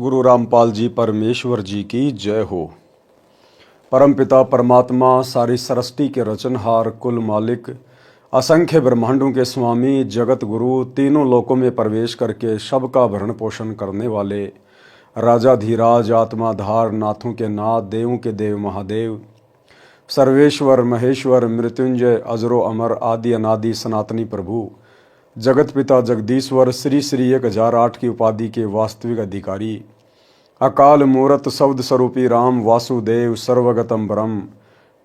सतगुरु रामपाल जी परमेश्वर जी की जय हो। परमपिता परमात्मा सारी सृष्टि के रचनहार, कुल मालिक, असंख्य ब्रह्मांडों के स्वामी, जगत गुरु, तीनों लोकों में प्रवेश करके सबका भरण पोषण करने वाले राजाधीराज, आत्माधार, नाथों के नाथ, देवों के देव महादेव, सर्वेश्वर महेश्वर, मृत्युंजय, अजरो अमर, आदि अनादि सनातनी प्रभु, जगत पिता जगदीश्वर, श्री श्री 1008 की उपाधि के वास्तविक अधिकारी, अकाल मूरत शब्द स्वरूपी राम वासुदेव, सर्वगतम ब्रह्म,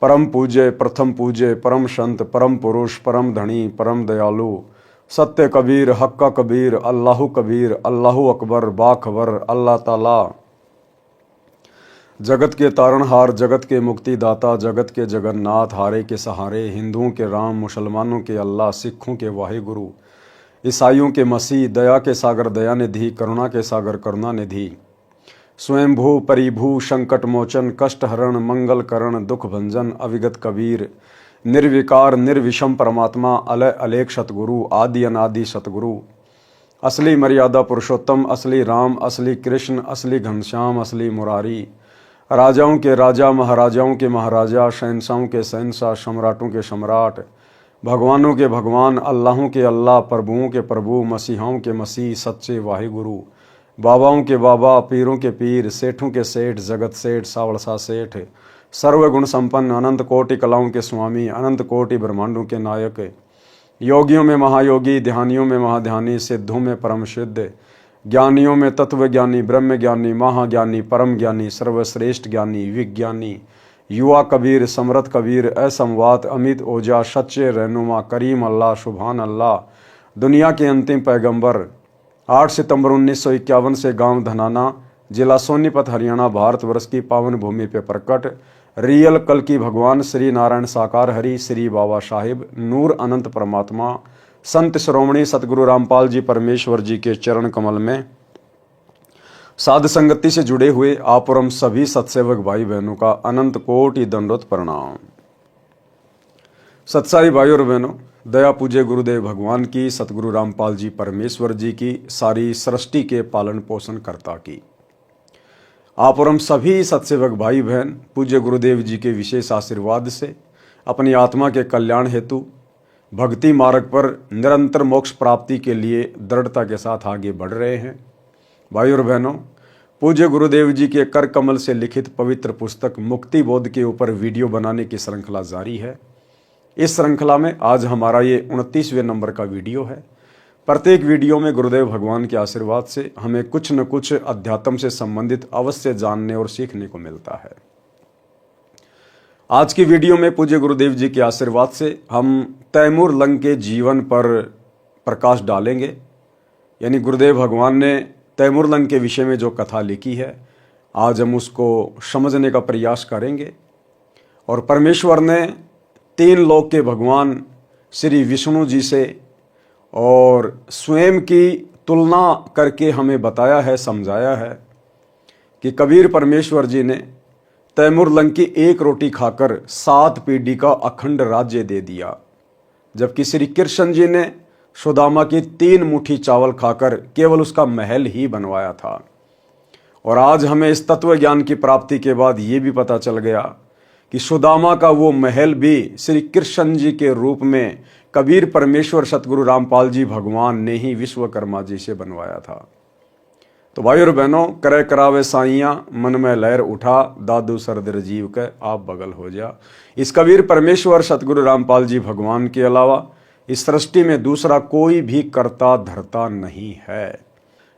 परम पूज्य, प्रथम पूज्य, परम संत, परम पुरुष, परम धनी, परम दयालु, सत्य कबीर, हक्का कबीर, अल्लाहु कबीर, अल्लाहु अकबर, बाखबर, अल्लाह ताला, जगत के तारणहार, जगत के मुक्तिदाता, जगत के जगन्नाथ, हारे के सहारे, हिंदुओं के राम, मुसलमानों के अल्लाह, सिखों के वाहिगुरु, ईसाइयों के मसीह, दया के सागर दया निधि, करुणा के सागर करुणा निधि, स्वयंभू परिभू, संकट मोचन, कष्ट हरण, मंगल करण, दुख भंजन, अविगत कबीर, निर्विकार निर्विषम परमात्मा, अलय अलेख सतगुरु, आदि अनादि सतगुरु, असली मर्यादा पुरुषोत्तम, असली राम, असली कृष्ण, असली घनश्याम, असली मुरारी, राजाओं के राजा, महाराजाओं के महाराजा, शहंशाहों के शहंशाह, सम्राटों के सम्राट, भगवानों के भगवान, अल्लाहों के अल्लाह, प्रभुओं के प्रभु, मसीहाओं के मसीह, सच्चे वाहिगुरु, बाबाओं के बाबा, पीरों के पीर, सेठों के सेठ, जगत सेठ, सावड़सा सेठ, सर्वगुण संपन्न, अनंत कोटि कलाओं के स्वामी, अनंत कोटि ब्रह्मांडों के नायक, योगियों में महायोगी, ध्यानियों में महाध्यानी, सिद्धों में परम सिद्ध, ज्ञानियों में तत्व ज्ञानी, ब्रह्म ज्ञानी, महाज्ञानी, परम ज्ञानी, सर्वश्रेष्ठ ज्ञानी, विज्ञानी, युवा कबीर, समरथ कबीर, असमवात, अमित ओजा, सच्चे रहनुमा, करीम अल्लाह, सुभान अल्लाह, दुनिया के अंतिम पैगंबर, 8 सितंबर 1951 से गांव धनाना, जिला सोनीपत, हरियाणा, भारतवर्ष की पावन भूमि पे प्रकट रियल कल की भगवान श्री नारायण साकार हरि, श्री बाबा साहिब, नूर अनंत परमात्मा, संत श्रोमणी सतगुरु रामपाल जी परमेश्वर जी के चरण कमल में साध संगति से जुड़े हुए आप और हम सभी सत्सेवक भाई बहनों का अनंत कोटि दंडोत प्रणाम। सत्साई भाई और बहनों, दया पूज्य गुरुदेव भगवान की, सतगुरु रामपाल जी परमेश्वर जी की, सारी सृष्टि के पालन पोषण कर्ता की, आप और हम सभी सत्सेवक भाई बहन पूज्य गुरुदेव जी के विशेष आशीर्वाद से अपनी आत्मा के कल्याण हेतु भक्ति मार्ग पर निरंतर मोक्ष प्राप्ति के लिए दृढ़ता के साथ आगे बढ़ रहे हैं। भाई और बहनों, पूज्य गुरुदेव जी के कर कमल से लिखित पवित्र पुस्तक मुक्ति बोध के ऊपर वीडियो बनाने की श्रृंखला जारी है। इस श्रृंखला में आज हमारा ये 29वें नंबर का वीडियो है। प्रत्येक वीडियो में गुरुदेव भगवान के आशीर्वाद से हमें कुछ न कुछ अध्यात्म से संबंधित अवश्य जानने और सीखने को मिलता है। आज की वीडियो में पूज्य गुरुदेव जी के आशीर्वाद से हम तैमूर लंग के जीवन पर प्रकाश डालेंगे। यानी गुरुदेव भगवान ने तैमूर लंग के विषय में जो कथा लिखी है, आज हम उसको समझने का प्रयास करेंगे। और परमेश्वर ने 3 लोक के भगवान श्री विष्णु जी से और स्वयं की तुलना करके हमें बताया है, समझाया है कि कबीर परमेश्वर जी ने तैमूर लंग की 1 रोटी खाकर 7 पीढ़ी का अखंड राज्य दे दिया, जबकि श्री कृष्ण जी ने सुदामा की 3 मुट्ठी चावल खाकर केवल उसका महल ही बनवाया था। और आज हमें इस तत्व ज्ञान की प्राप्ति के बाद ये भी पता चल गया कि सुदामा का वो महल भी श्री कृष्ण जी के रूप में कबीर परमेश्वर सतगुरु रामपाल जी भगवान ने ही विश्वकर्मा जी से बनवाया था। तो भाई और बहनों, करे करावे साइयां, मन में लहर उठा, दादू सरदर जीव के आप बगल हो जा। इस कबीर परमेश्वर सतगुरु रामपाल जी भगवान के अलावा इस सृष्टि में दूसरा कोई भी कर्ता धर्ता नहीं है।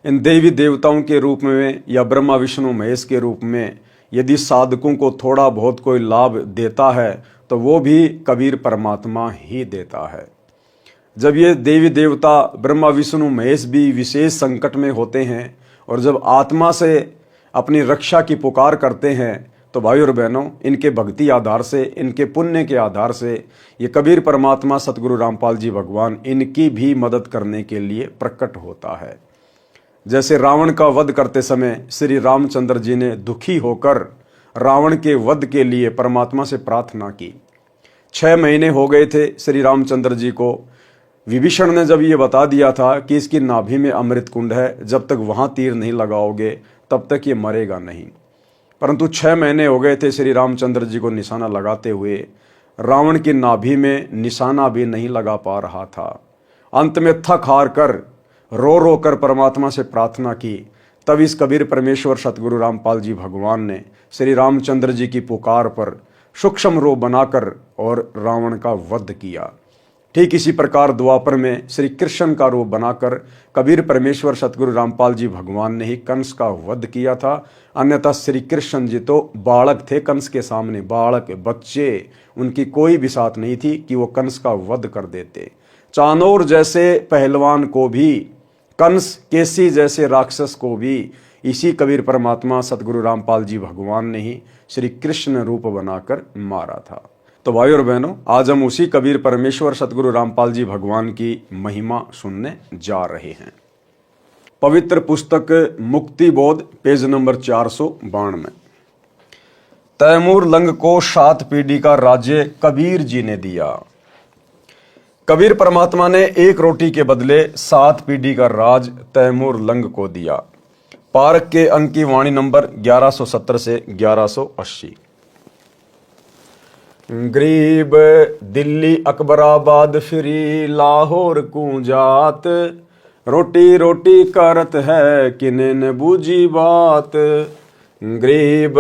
इन देवी देवताओं के रूप में या ब्रह्मा विष्णु महेश के रूप में यदि साधकों को थोड़ा बहुत कोई लाभ देता है तो वो भी कबीर परमात्मा ही देता है। जब ये देवी देवता ब्रह्मा विष्णु महेश भी विशेष संकट में होते हैं और जब आत्मा से अपनी रक्षा की पुकार करते हैं, तो भाई और बहनों, इनके भक्ति आधार से, इनके पुण्य के आधार से ये कबीर परमात्मा सतगुरु रामपाल जी भगवान इनकी भी मदद करने के लिए प्रकट होता है। जैसे रावण का वध करते समय श्री रामचंद्र जी ने दुखी होकर रावण के वध के लिए परमात्मा से प्रार्थना की। 6 महीने हो गए थे श्री रामचंद्र जी को। विभीषण ने जब ये बता दिया था कि इसकी नाभि में अमृत कुंड है, जब तक वहाँ तीर नहीं लगाओगे तब तक ये मरेगा नहीं। परंतु 6 महीने हो गए थे श्री रामचंद्र जी को निशाना लगाते हुए, रावण की नाभि में निशाना भी नहीं लगा पा रहा था। अंत में थक हार कर रो रो कर परमात्मा से प्रार्थना की। तब इस कबीर परमेश्वर सतगुरु रामपाल जी भगवान ने श्री रामचंद्र जी की पुकार पर सूक्ष्म रूप बनाकर और रावण का वध किया। ठीक इसी प्रकार द्वापर में श्री कृष्ण का रूप बनाकर कबीर परमेश्वर सतगुरु रामपाल जी भगवान ने ही कंस का वध किया था। अन्यथा श्री कृष्ण जी तो बालक थे, कंस के सामने बालक बच्चे, उनकी कोई भी साथ नहीं थी कि वो कंस का वध कर देते। चाणूर जैसे पहलवान को भी, कंस केसी जैसे राक्षस को भी इसी कबीर परमात्मा सतगुरु रामपाल जी भगवान ने ही श्री कृष्ण रूप बनाकर मारा था। तो भाई और बहनों, आज हम उसी कबीर परमेश्वर सतगुरु रामपाल जी भगवान की महिमा सुनने जा रहे हैं। पवित्र पुस्तक मुक्ति बोध पेज नंबर 492। तैमूर लंग को 7 पीढ़ी का राज्य कबीर जी ने दिया। कबीर परमात्मा ने 1 रोटी के बदले 7 पीढ़ी का राज तैमूर लंग को दिया। पारक के अंक की वाणी नंबर 1170 से 1180। गरीब दिल्ली अकबराबाद फिरी लाहौर कूंजात, रोटी रोटी करत है किने न बूझी बात। गरीब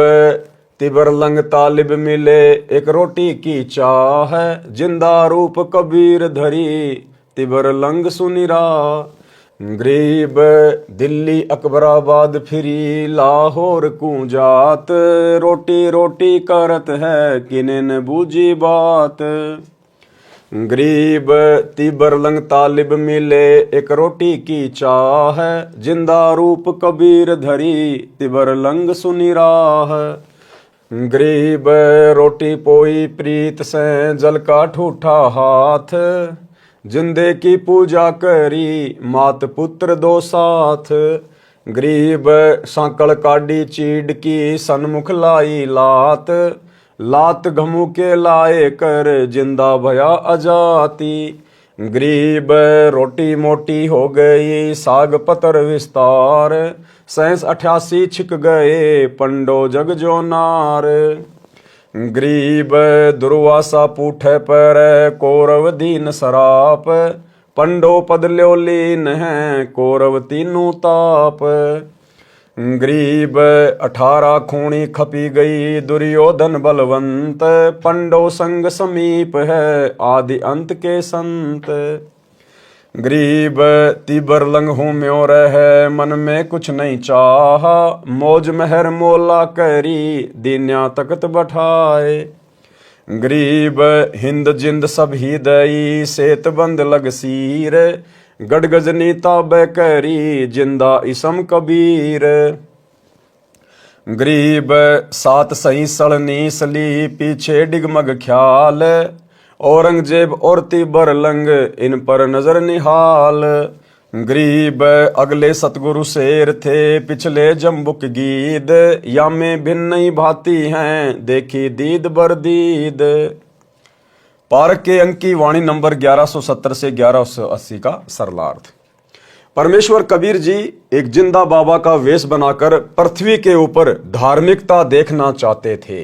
तिबर लंग तालिब मिले एक रोटी की चाह, जिंदा रूप कबीर धरी तिबर लंग सुनिरा। गरीब दिल्ली अकबराबाद फिरी लाहौर कूंजात, रोटी रोटी करत है किने न बूझी बात। गरीब तिबर लंग तालिब मिले एक रोटी की चाह, जिंदा रूप कबीर धरी तिबर लंग सुनी राह। गरीब रोटी पोई प्रीत से जल का ठूठा हाथ, जिंदे की पूजा करी मात पुत्र दो साथ। गरीब सांकड़ काडी चीड़ की सन्मुख लाई लात, लात घमू के लाए कर जिंदा भया अजाती। गरीब रोटी मोटी हो गई साग पतर विस्तार, 87 छिक गए पंडो जग जो नार। गरीब दुर्वासा पूठे पर कौरव दीन सराप, पंडो पद ल्यो लीन है कौरव तीनों ताप। गरीब 18 खूणी खपी गई दुर्योधन बलवंत, पंडो संग समीप है आदि अंत के संत। गरीब तिबर लंग हूँ म्यों रह मन में कुछ नहीं चाहा, मौज मेहर मोला करी दीन्या तकत बैठाए। गरीब हिंद जिंद सब ही दई सेत बंद लग सीर, गड़गजनी ताबे करी जिंदा इसम कबीर। गरीब 7 सही सड़नी सली पीछे डिगमग ख्याल, औरंगजेब और तिबर लंग इन पर नजर निहाल। गरीब अगले सतगुरु शेर थे पिछले जम्बुक गीद, या में भिन्न भांति हैं देखी दीद बरदीद। पारक के अंक की वाणी नंबर 1170 से 1180 का सरलार्थ। परमेश्वर कबीर जी एक जिंदा बाबा का वेश बनाकर पृथ्वी के ऊपर धार्मिकता देखना चाहते थे।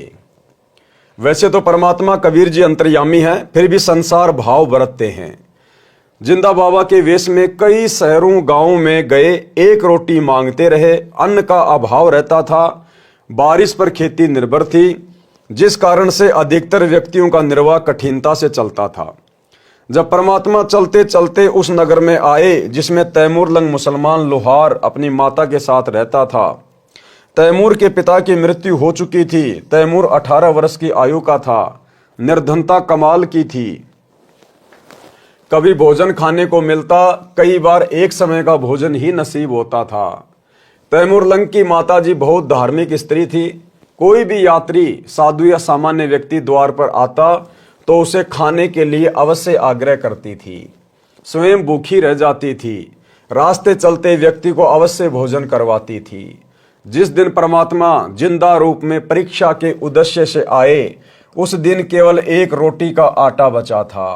वैसे तो परमात्मा कबीर जी अंतर्यामी हैं, फिर भी संसार भाव बरतते हैं। जिंदा बाबा के वेश में कई शहरों गांवों में गए, 1 रोटी मांगते रहे। अन्न का अभाव रहता था, बारिश पर खेती निर्भर थी, जिस कारण से अधिकतर व्यक्तियों का निर्वाह कठिनता से चलता था। जब परमात्मा चलते चलते उस नगर में आए जिसमें तैमूर लंग मुसलमान लोहार अपनी माता के साथ रहता था। तैमूर के पिता की मृत्यु हो चुकी थी। तैमूर 18 वर्ष की आयु का था। निर्धनता कमाल की थी। कभी भोजन खाने को मिलता, कई बार एक समय का भोजन ही नसीब होता था। तैमूर लंग की माताजी बहुत धार्मिक स्त्री थी। कोई भी यात्री, साधु या सामान्य व्यक्ति द्वार पर आता तो उसे खाने के लिए अवश्य आग्रह करती थी। स्वयं भूखी रह जाती थी। रास्ते चलते व्यक्ति को अवश्य भोजन करवाती थी। जिस दिन परमात्मा जिंदा रूप में परीक्षा के उद्देश्य से आए, उस दिन केवल 1 रोटी का आटा बचा था।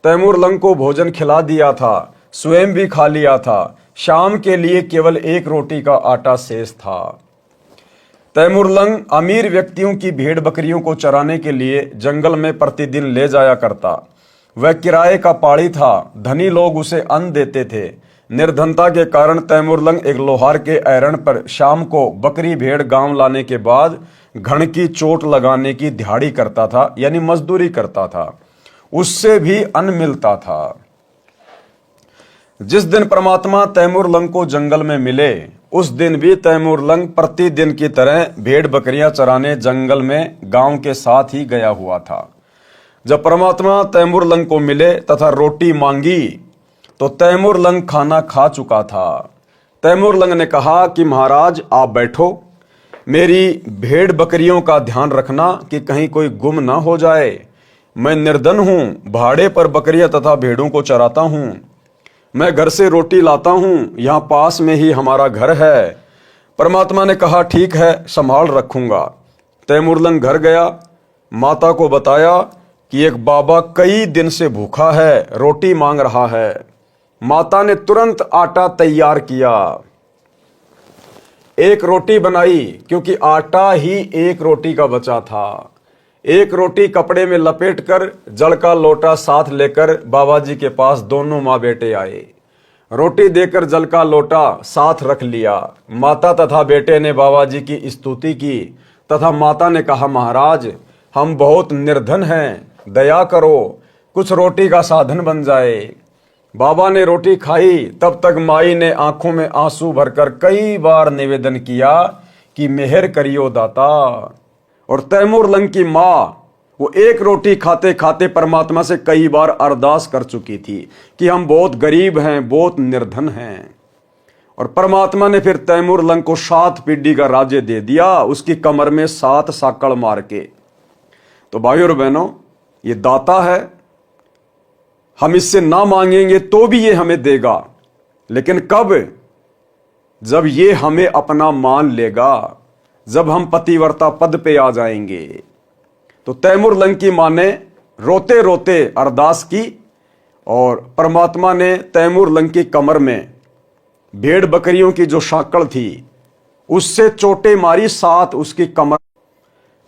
तैमूर लंग को भोजन खिला दिया था, स्वयं भी खा लिया था, शाम के लिए केवल एक रोटी का आटा शेष था। तैमूरलंग अमीर व्यक्तियों की भेड़ बकरियों को चराने के लिए जंगल में प्रतिदिन ले जाया करता। वह किराए का पाड़ी था। धनी लोग उसे अन्न देते थे। निर्धनता के कारण तैमूरलंग एक लोहार के ऐरण पर शाम को बकरी भेड़ गांव लाने के बाद घण की चोट लगाने की दिहाड़ी करता था, यानी मजदूरी करता था। उससे भी अन्न मिलता था। जिस दिन परमात्मा तैमूरलंग को जंगल में मिले उस दिन भी तैमूरलंग प्रतिदिन की तरह भेड़ बकरियां चराने जंगल में गांव के साथ ही गया हुआ था। जब परमात्मा तैमूरलंग को मिले तथा रोटी मांगी तो तैमूरलंग खाना खा चुका था। तैमूरलंग ने कहा कि महाराज आप बैठो, मेरी भेड़ बकरियों का ध्यान रखना कि कहीं कोई गुम ना हो जाए। मैं निर्धन हूं, भाड़े पर बकरियां तथा भेड़ों को चराता हूं। मैं घर से रोटी लाता हूं, यहां पास में ही हमारा घर है। परमात्मा ने कहा ठीक है, संभाल रखूंगा। तैमूरलंग घर गया, माता को बताया कि एक बाबा कई दिन से भूखा है, रोटी मांग रहा है। माता ने तुरंत आटा तैयार किया, एक रोटी बनाई, क्योंकि आटा ही एक रोटी का बचा था। एक रोटी कपड़े में लपेटकर जल का लोटा साथ लेकर बाबा जी के पास दोनों माँ बेटे आए। रोटी देकर जल का लोटा साथ रख लिया। माता तथा बेटे ने बाबा जी की स्तुति की तथा माता ने कहा महाराज हम बहुत निर्धन हैं, दया करो, कुछ रोटी का साधन बन जाए। बाबा ने रोटी खाई, तब तक माई ने आंखों में आंसू भरकर कई बार निवेदन किया कि मेहर करियो दाता। और तैमूरलंग की मां वो एक रोटी खाते खाते परमात्मा से कई बार अरदास कर चुकी थी कि हम बहुत गरीब हैं, बहुत निर्धन हैं। और परमात्मा ने फिर तैमूरलंग को 7 पीढ़ी का राज्य दे दिया, उसकी कमर में 7 साकड़ मार के। तो भाइयों और बहनों, ये दाता है, हम इससे ना मांगेंगे तो भी ये हमें देगा, लेकिन कब? जब ये हमें अपना मान लेगा, जब हम पतिव्रता पद पे आ जाएंगे। तो तैमूरलंग की मां ने रोते रोते अरदास की और परमात्मा ने तैमूरलंग की कमर में भेड़ बकरियों की जो साकड़ थी उससे चोटें मारी 7 उसकी कमर।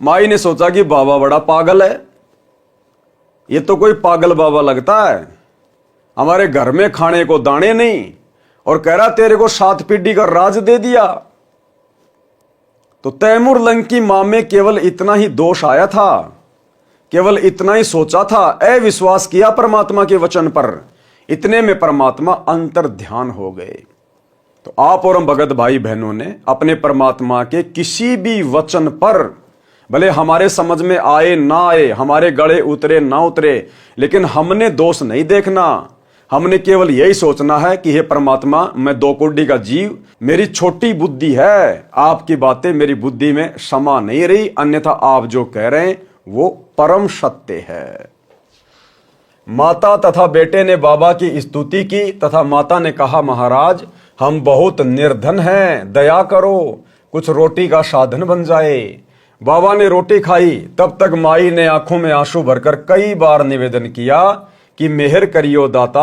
माई ने सोचा कि बाबा बड़ा पागल है, ये तो कोई पागल बाबा लगता है, हमारे घर में खाने को दाने नहीं और कह रहा तेरे को 7 पीढ़ी का राज दे दिया। तो तैमूरलंग की मां में केवल इतना ही दोष आया था, केवल इतना ही सोचा था, अविश्वास किया परमात्मा के वचन पर। इतने में परमात्मा अंतर ध्यान हो गए। तो आप और हम भगत भाई बहनों ने अपने परमात्मा के किसी भी वचन पर, भले हमारे समझ में आए ना आए, हमारे गले उतरे ना उतरे, लेकिन हमने दोष नहीं देखना। हमने केवल यही सोचना है कि हे परमात्मा, मैं 2 कोड़ी का जीव, मेरी छोटी बुद्धि है, आपकी बातें मेरी बुद्धि में समा नहीं रही, अन्यथा आप जो कह रहे हैं वो परम सत्य है। माता तथा बेटे ने बाबा की स्तुति की तथा माता ने कहा महाराज हम बहुत निर्धन हैं, दया करो, कुछ रोटी का साधन बन जाए। बाबा ने रोटी खाई, तब तक माई ने आंखों में आंसू भरकर कई बार निवेदन किया कि मेहर करियो दाता।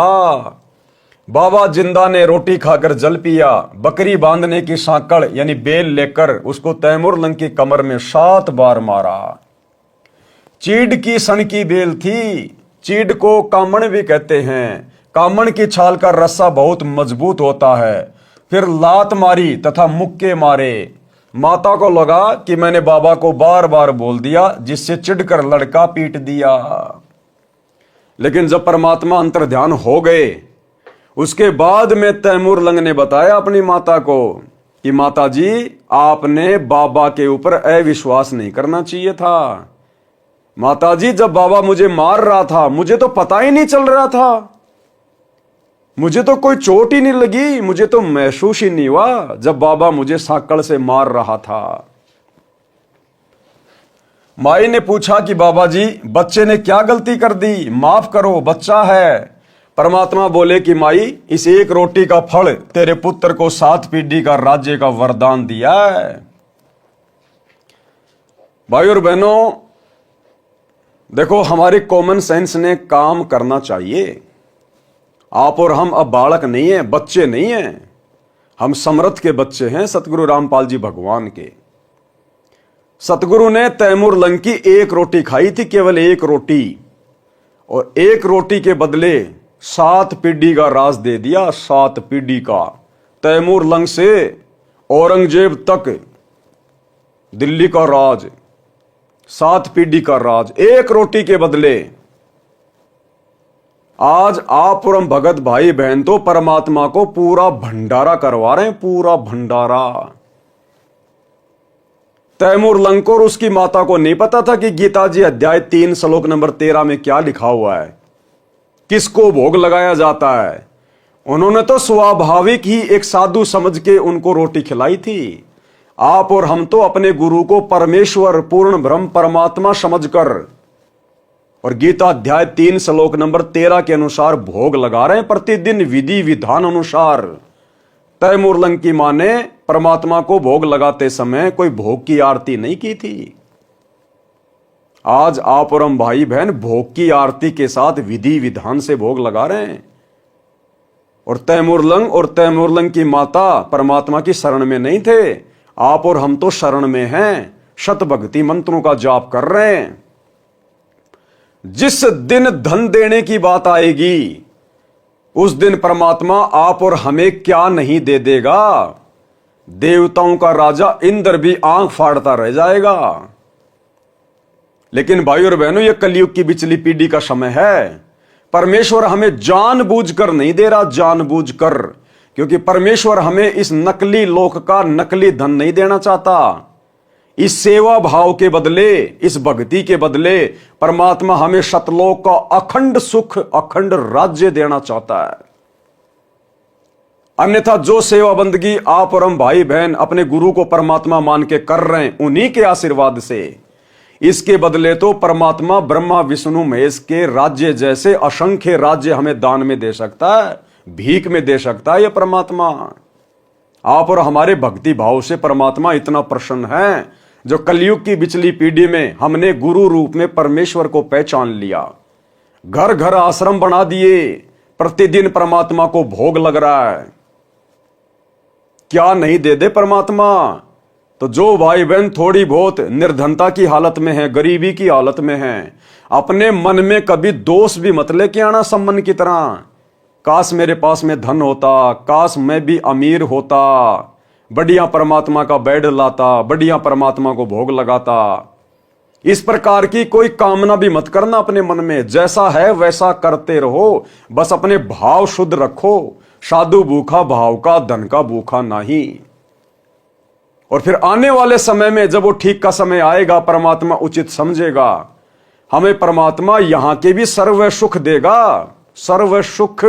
बाबा जिंदा ने रोटी खाकर जल पिया। बकरी बांधने की सांकड़ यानी बेल लेकर उसको तैमूरलंग की कमर में 7 बार मारा। चीड़ की सन की बेल थी, चीड़ को कामण भी कहते हैं। कामण की छाल का रस्सा बहुत मजबूत होता है। फिर लात मारी तथा मुक्के मारे। माता को लगा कि मैंने बाबा को बार बार बोल दिया, जिससे चिढ़कर लड़का पीट दिया। लेकिन जब परमात्मा अंतर ध्यान हो गए, उसके बाद में तैमूरलंग ने बताया अपनी माता को कि माता जी आपने बाबा के ऊपर अविश्वास नहीं करना चाहिए था। माता जी जब बाबा मुझे मार रहा था मुझे तो पता ही नहीं चल रहा था, मुझे तो कोई चोट ही नहीं लगी, मुझे तो महसूस ही नहीं हुआ जब बाबा मुझे सांकड़ से मार रहा था। माई ने पूछा कि बाबा जी बच्चे ने क्या गलती कर दी, माफ करो, बच्चा है। परमात्मा बोले कि माई इस एक रोटी का फल तेरे पुत्र को 7 पीढ़ी का राज्य का वरदान दिया है। भाई और बहनों देखो, हमारे कॉमन सेंस ने काम करना चाहिए। आप और हम अब बालक नहीं है, बच्चे नहीं हैं। हम समर्थ के बच्चे हैं सतगुरु रामपाल जी भगवान के। सतगुरु ने तैमूर लंग की एक रोटी खाई थी, केवल एक रोटी, और एक रोटी के बदले 7 पीढ़ी का राज दे दिया। 7 पीढ़ी का, तैमूर लंग से औरंगजेब तक दिल्ली का राज, 7 पीढ़ी का राज एक रोटी के बदले। आज आप और हम भगत भाई बहन तो परमात्मा को पूरा भंडारा करवा रहे हैं, पूरा भंडारा। तैमूर लंग को और उसकी माता को नहीं पता था कि गीता जी अध्याय 3 श्लोक नंबर 13 में क्या लिखा हुआ है, किसको भोग लगाया जाता है। उन्होंने तो स्वाभाविक ही एक साधु समझ के उनको रोटी खिलाई थी। आप और हम तो अपने गुरु को परमेश्वर, पूर्ण ब्रह्म, परमात्मा समझकर और गीता अध्याय 3 श्लोक नंबर 13 के अनुसार भोग लगा रहे हैं प्रतिदिन विधि विधान अनुसार। तैमूर लंग की मां ने परमात्मा को भोग लगाते समय कोई भोग की आरती नहीं की थी। आज आप और हम भाई बहन भोग की आरती के साथ विधि विधान से भोग लगा रहे हैं। और तैमूर लंग की माता परमात्मा की शरण में नहीं थे। आप और हम तो शरण में हैं, शत भक्ति मंत्रों का जाप कर रहे हैं। जिस दिन धन देने की बात आएगी उस दिन परमात्मा आप और हमें क्या नहीं दे देगा। देवताओं का राजा इंद्र भी आंख फाड़ता रह जाएगा। लेकिन भाई और बहनों, यह कलयुग की बिचली पीढ़ी का समय है। परमेश्वर हमें जानबूझकर नहीं दे रहा, जानबूझकर, क्योंकि परमेश्वर हमें इस नकली लोक का नकली धन नहीं देना चाहता। इस सेवा भाव के बदले, इस भक्ति के बदले परमात्मा हमें शतलोक का अखंड सुख, अखंड राज्य देना चाहता है। अन्यथा जो सेवा बंदगी आप और हम भाई बहन अपने गुरु को परमात्मा मान के कर रहे हैं उन्हीं के आशीर्वाद से, इसके बदले तो परमात्मा ब्रह्मा विष्णु महेश के राज्य जैसे असंख्य राज्य हमें दान में दे सकता है, भीख में दे सकता है। यह परमात्मा आप और हमारे भक्ति भाव से परमात्मा इतना प्रसन्न है, जो कलयुग की बिचली पीढ़ी में हमने गुरु रूप में परमेश्वर को पहचान लिया, घर घर आश्रम बना दिए, प्रतिदिन परमात्मा को भोग लग रहा है। क्या नहीं दे दे परमात्मा। तो जो भाई बहन थोड़ी बहुत निर्धनता की हालत में है, गरीबी की हालत में है, अपने मन में कभी दोष भी मत लेके आना सम्मन की तरह। काश मेरे पास में धन होता, काश मैं भी अमीर होता, बढ़िया परमात्मा का बेड लाता, बढ़िया परमात्मा को भोग लगाता। इस प्रकार की कोई कामना भी मत करना अपने मन में। जैसा है वैसा करते रहो, बस अपने भाव शुद्ध रखो। साधु भूखा भाव का, धन का भूखा नहीं। और फिर आने वाले समय में जब वो ठीक का समय आएगा, परमात्मा उचित समझेगा, हमें परमात्मा यहां के भी सर्व सुख देगा, सर्व सुख,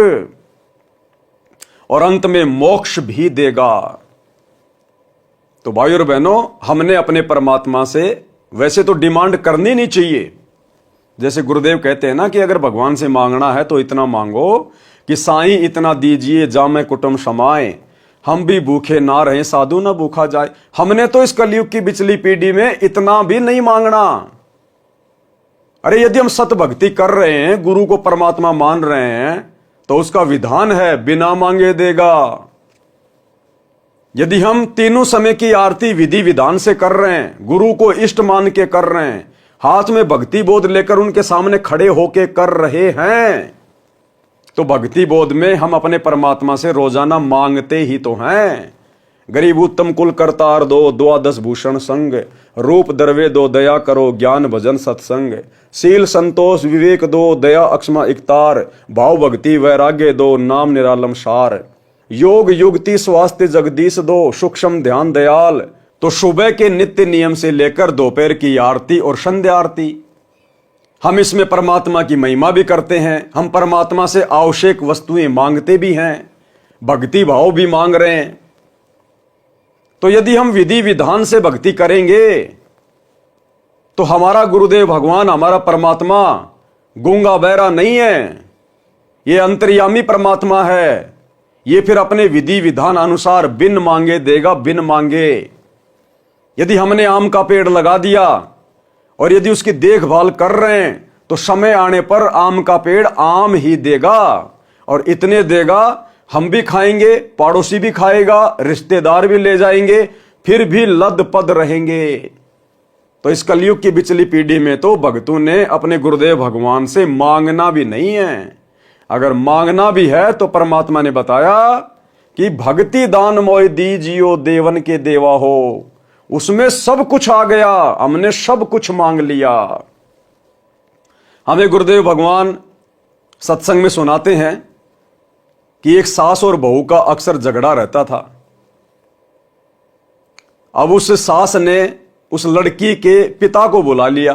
और अंत में मोक्ष भी देगा। तो भाई और बहनों, हमने अपने परमात्मा से वैसे तो डिमांड करनी नहीं चाहिए। जैसे गुरुदेव कहते हैं ना कि अगर भगवान से मांगना है तो इतना मांगो कि साईं इतना दीजिए जामे कुटुंब समाए, हम भी भूखे ना रहे साधु ना भूखा जाए। हमने तो इस कलयुग की बिचली पीढ़ी में इतना भी नहीं मांगना। अरे यदि हम सत भक्ति कर रहे हैं, गुरु को परमात्मा मान रहे हैं, तो उसका विधान है बिना मांगे देगा। यदि हम तीनों समय की आरती विधि विधान से कर रहे हैं, गुरु को इष्ट मान के कर रहे हैं, हाथ में भक्ति बोध लेकर उनके सामने खड़े होके कर रहे हैं, तो भक्ति बोध में हम अपने परमात्मा से रोजाना मांगते ही तो हैं। गरीब उत्तम कुल करतार दो, द्वादश भूषण संग, रूप दरवे दो, दया करो ज्ञान भजन सत्संग, शील संतोष विवेक दो, दया अक्षमा इकतार, भाव भक्ति वैराग्य दो, नाम निरालम सार, योग युक्ति स्वास्थ्य जगदीश दो, सूक्ष्म ध्यान दयाल। तो सुबह के नित्य नियम से लेकर दोपहर की आरती और संध्या आरती, हम इसमें परमात्मा की महिमा भी करते हैं। हम परमात्मा से आवश्यक वस्तुएं मांगते भी हैं, भक्ति भाव भी मांग रहे हैं। तो यदि हम विधि विधान से भक्ति करेंगे तो हमारा गुरुदेव भगवान, हमारा परमात्मा गूंगा बहरा नहीं है, ये अंतर्यामी परमात्मा है। ये फिर अपने विधि विधान अनुसार बिन मांगे देगा, बिन मांगे। यदि हमने आम का पेड़ लगा दिया और यदि उसकी देखभाल कर रहे हैं तो समय आने पर आम का पेड़ आम ही देगा, और इतने देगा हम भी खाएंगे, पड़ोसी भी खाएगा, रिश्तेदार भी ले जाएंगे, फिर भी लदपद रहेंगे। तो इस कलयुग की बिचली पीढ़ी में तो भक्तों ने अपने गुरुदेव भगवान से मांगना भी नहीं है। अगर मांगना भी है तो परमात्मा ने बताया कि भक्ति दान मोय दीजियो देवन के देवा हो, उसमें सब कुछ आ गया, हमने सब कुछ मांग लिया। हमें गुरुदेव भगवान सत्संग में सुनाते हैं कि एक सास और बहू का अक्सर झगड़ा रहता था। अब उस सास ने उस लड़की के पिता को बुला लिया।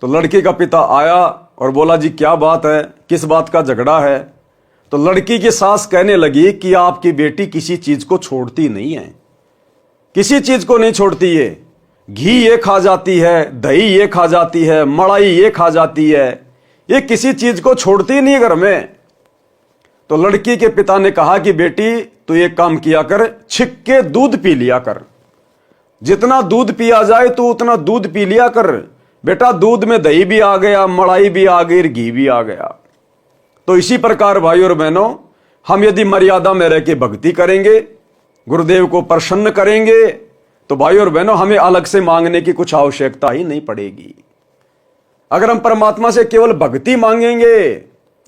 तो लड़की का पिता आया और बोला, जी क्या बात है, किस बात का झगड़ा है? तो लड़की की सास कहने लगी कि आपकी बेटी किसी चीज को छोड़ती नहीं है, किसी चीज को नहीं छोड़ती है। घी ये खा जाती है, दही ये खा जाती है, मलाई ये खा जाती है, ये किसी चीज को छोड़ती नहीं घर में। तो लड़की के पिता ने कहा कि बेटी तू एक काम किया कर, छिक के दूध पी लिया कर, जितना दूध पिया जाए तो उतना दूध पी लिया कर। बेटा दूध में दही भी आ गया, मलाई भी आ गई, घी भी आ गया। तो इसी प्रकार भाई और बहनों, हम यदि मर्यादा में रह के भक्ति करेंगे, गुरुदेव को प्रसन्न करेंगे, तो भाई और बहनों हमें अलग से मांगने की कुछ आवश्यकता ही नहीं पड़ेगी। अगर हम परमात्मा से केवल भक्ति मांगेंगे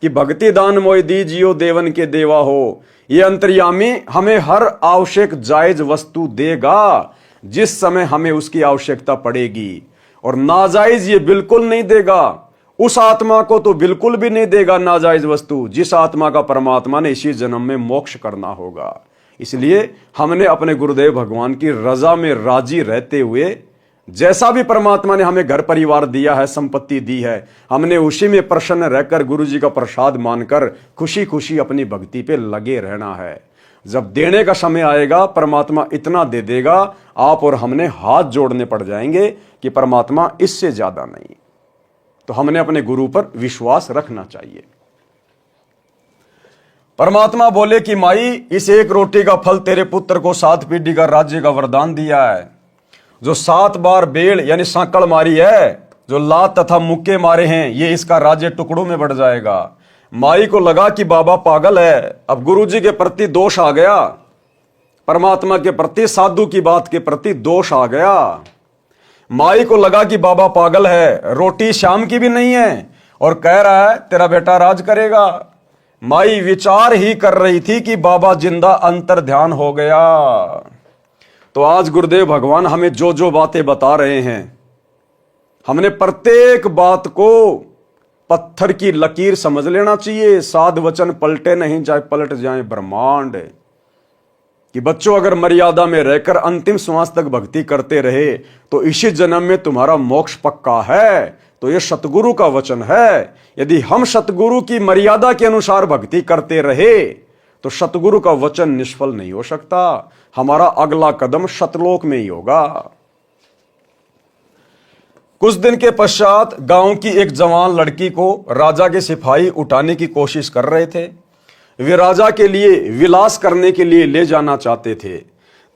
कि भक्ति दान मोय दीजियो देवन के देवा हो, ये अंतर्यामी हमें हर आवश्यक जायज वस्तु देगा जिस समय हमें उसकी आवश्यकता पड़ेगी, और नाजायज ये बिल्कुल नहीं देगा। उस आत्मा को तो बिल्कुल भी नहीं देगा नाजायज वस्तु जिस आत्मा का परमात्मा ने इसी जन्म में मोक्ष करना होगा। इसलिए हमने अपने गुरुदेव भगवान की रजा में राजी रहते हुए, जैसा भी परमात्मा ने हमें घर परिवार दिया है, संपत्ति दी है, हमने उसी में प्रसन्न रहकर गुरु जी का प्रसाद मानकर खुशी खुशी अपनी भक्ति पे लगे रहना है। जब देने का समय आएगा परमात्मा इतना दे देगा, आप और हमने हाथ जोड़ने पड़ जाएंगे कि परमात्मा इससे ज्यादा नहीं। तो हमने अपने गुरु पर विश्वास रखना चाहिए। परमात्मा बोले कि माई, इस एक रोटी का फल तेरे पुत्र को 7 पीढ़ी का राज्य का वरदान दिया है। जो 7 बार बेल यानी सांकड़ मारी है, जो लात तथा मुक्के मारे हैं, ये इसका राज्य टुकड़ों में बढ़ जाएगा। माई को लगा कि बाबा पागल है, अब गुरुजी के प्रति दोष आ गया, परमात्मा के प्रति, साधु की बात के प्रति दोष आ गया। माई को लगा कि बाबा पागल है, रोटी शाम की भी नहीं है और कह रहा है तेरा बेटा राज करेगा। माई विचार ही कर रही थी कि बाबा जिंदा अंतर ध्यान हो गया। तो आज गुरुदेव भगवान हमें जो जो बातें बता रहे हैं, हमने प्रत्येक बात को पत्थर की लकीर समझ लेना चाहिए। साध वचन पलटे नहीं, चाहे पलट जाए ब्रह्मांड। कि बच्चों अगर मर्यादा में रहकर अंतिम श्वास तक भक्ति करते रहे तो इसी जन्म में तुम्हारा मोक्ष पक्का है। तो यह सतगुरु का वचन है। यदि हम सतगुरु की मर्यादा के अनुसार भक्ति करते रहे तो सतगुरु का वचन निष्फल नहीं हो सकता। हमारा अगला कदम सतलोक में ही होगा। कुछ दिन के पश्चात गांव की एक जवान लड़की को राजा के सिपाही उठाने की कोशिश कर रहे थे। वे राजा के लिए विलास करने के लिए ले जाना चाहते थे।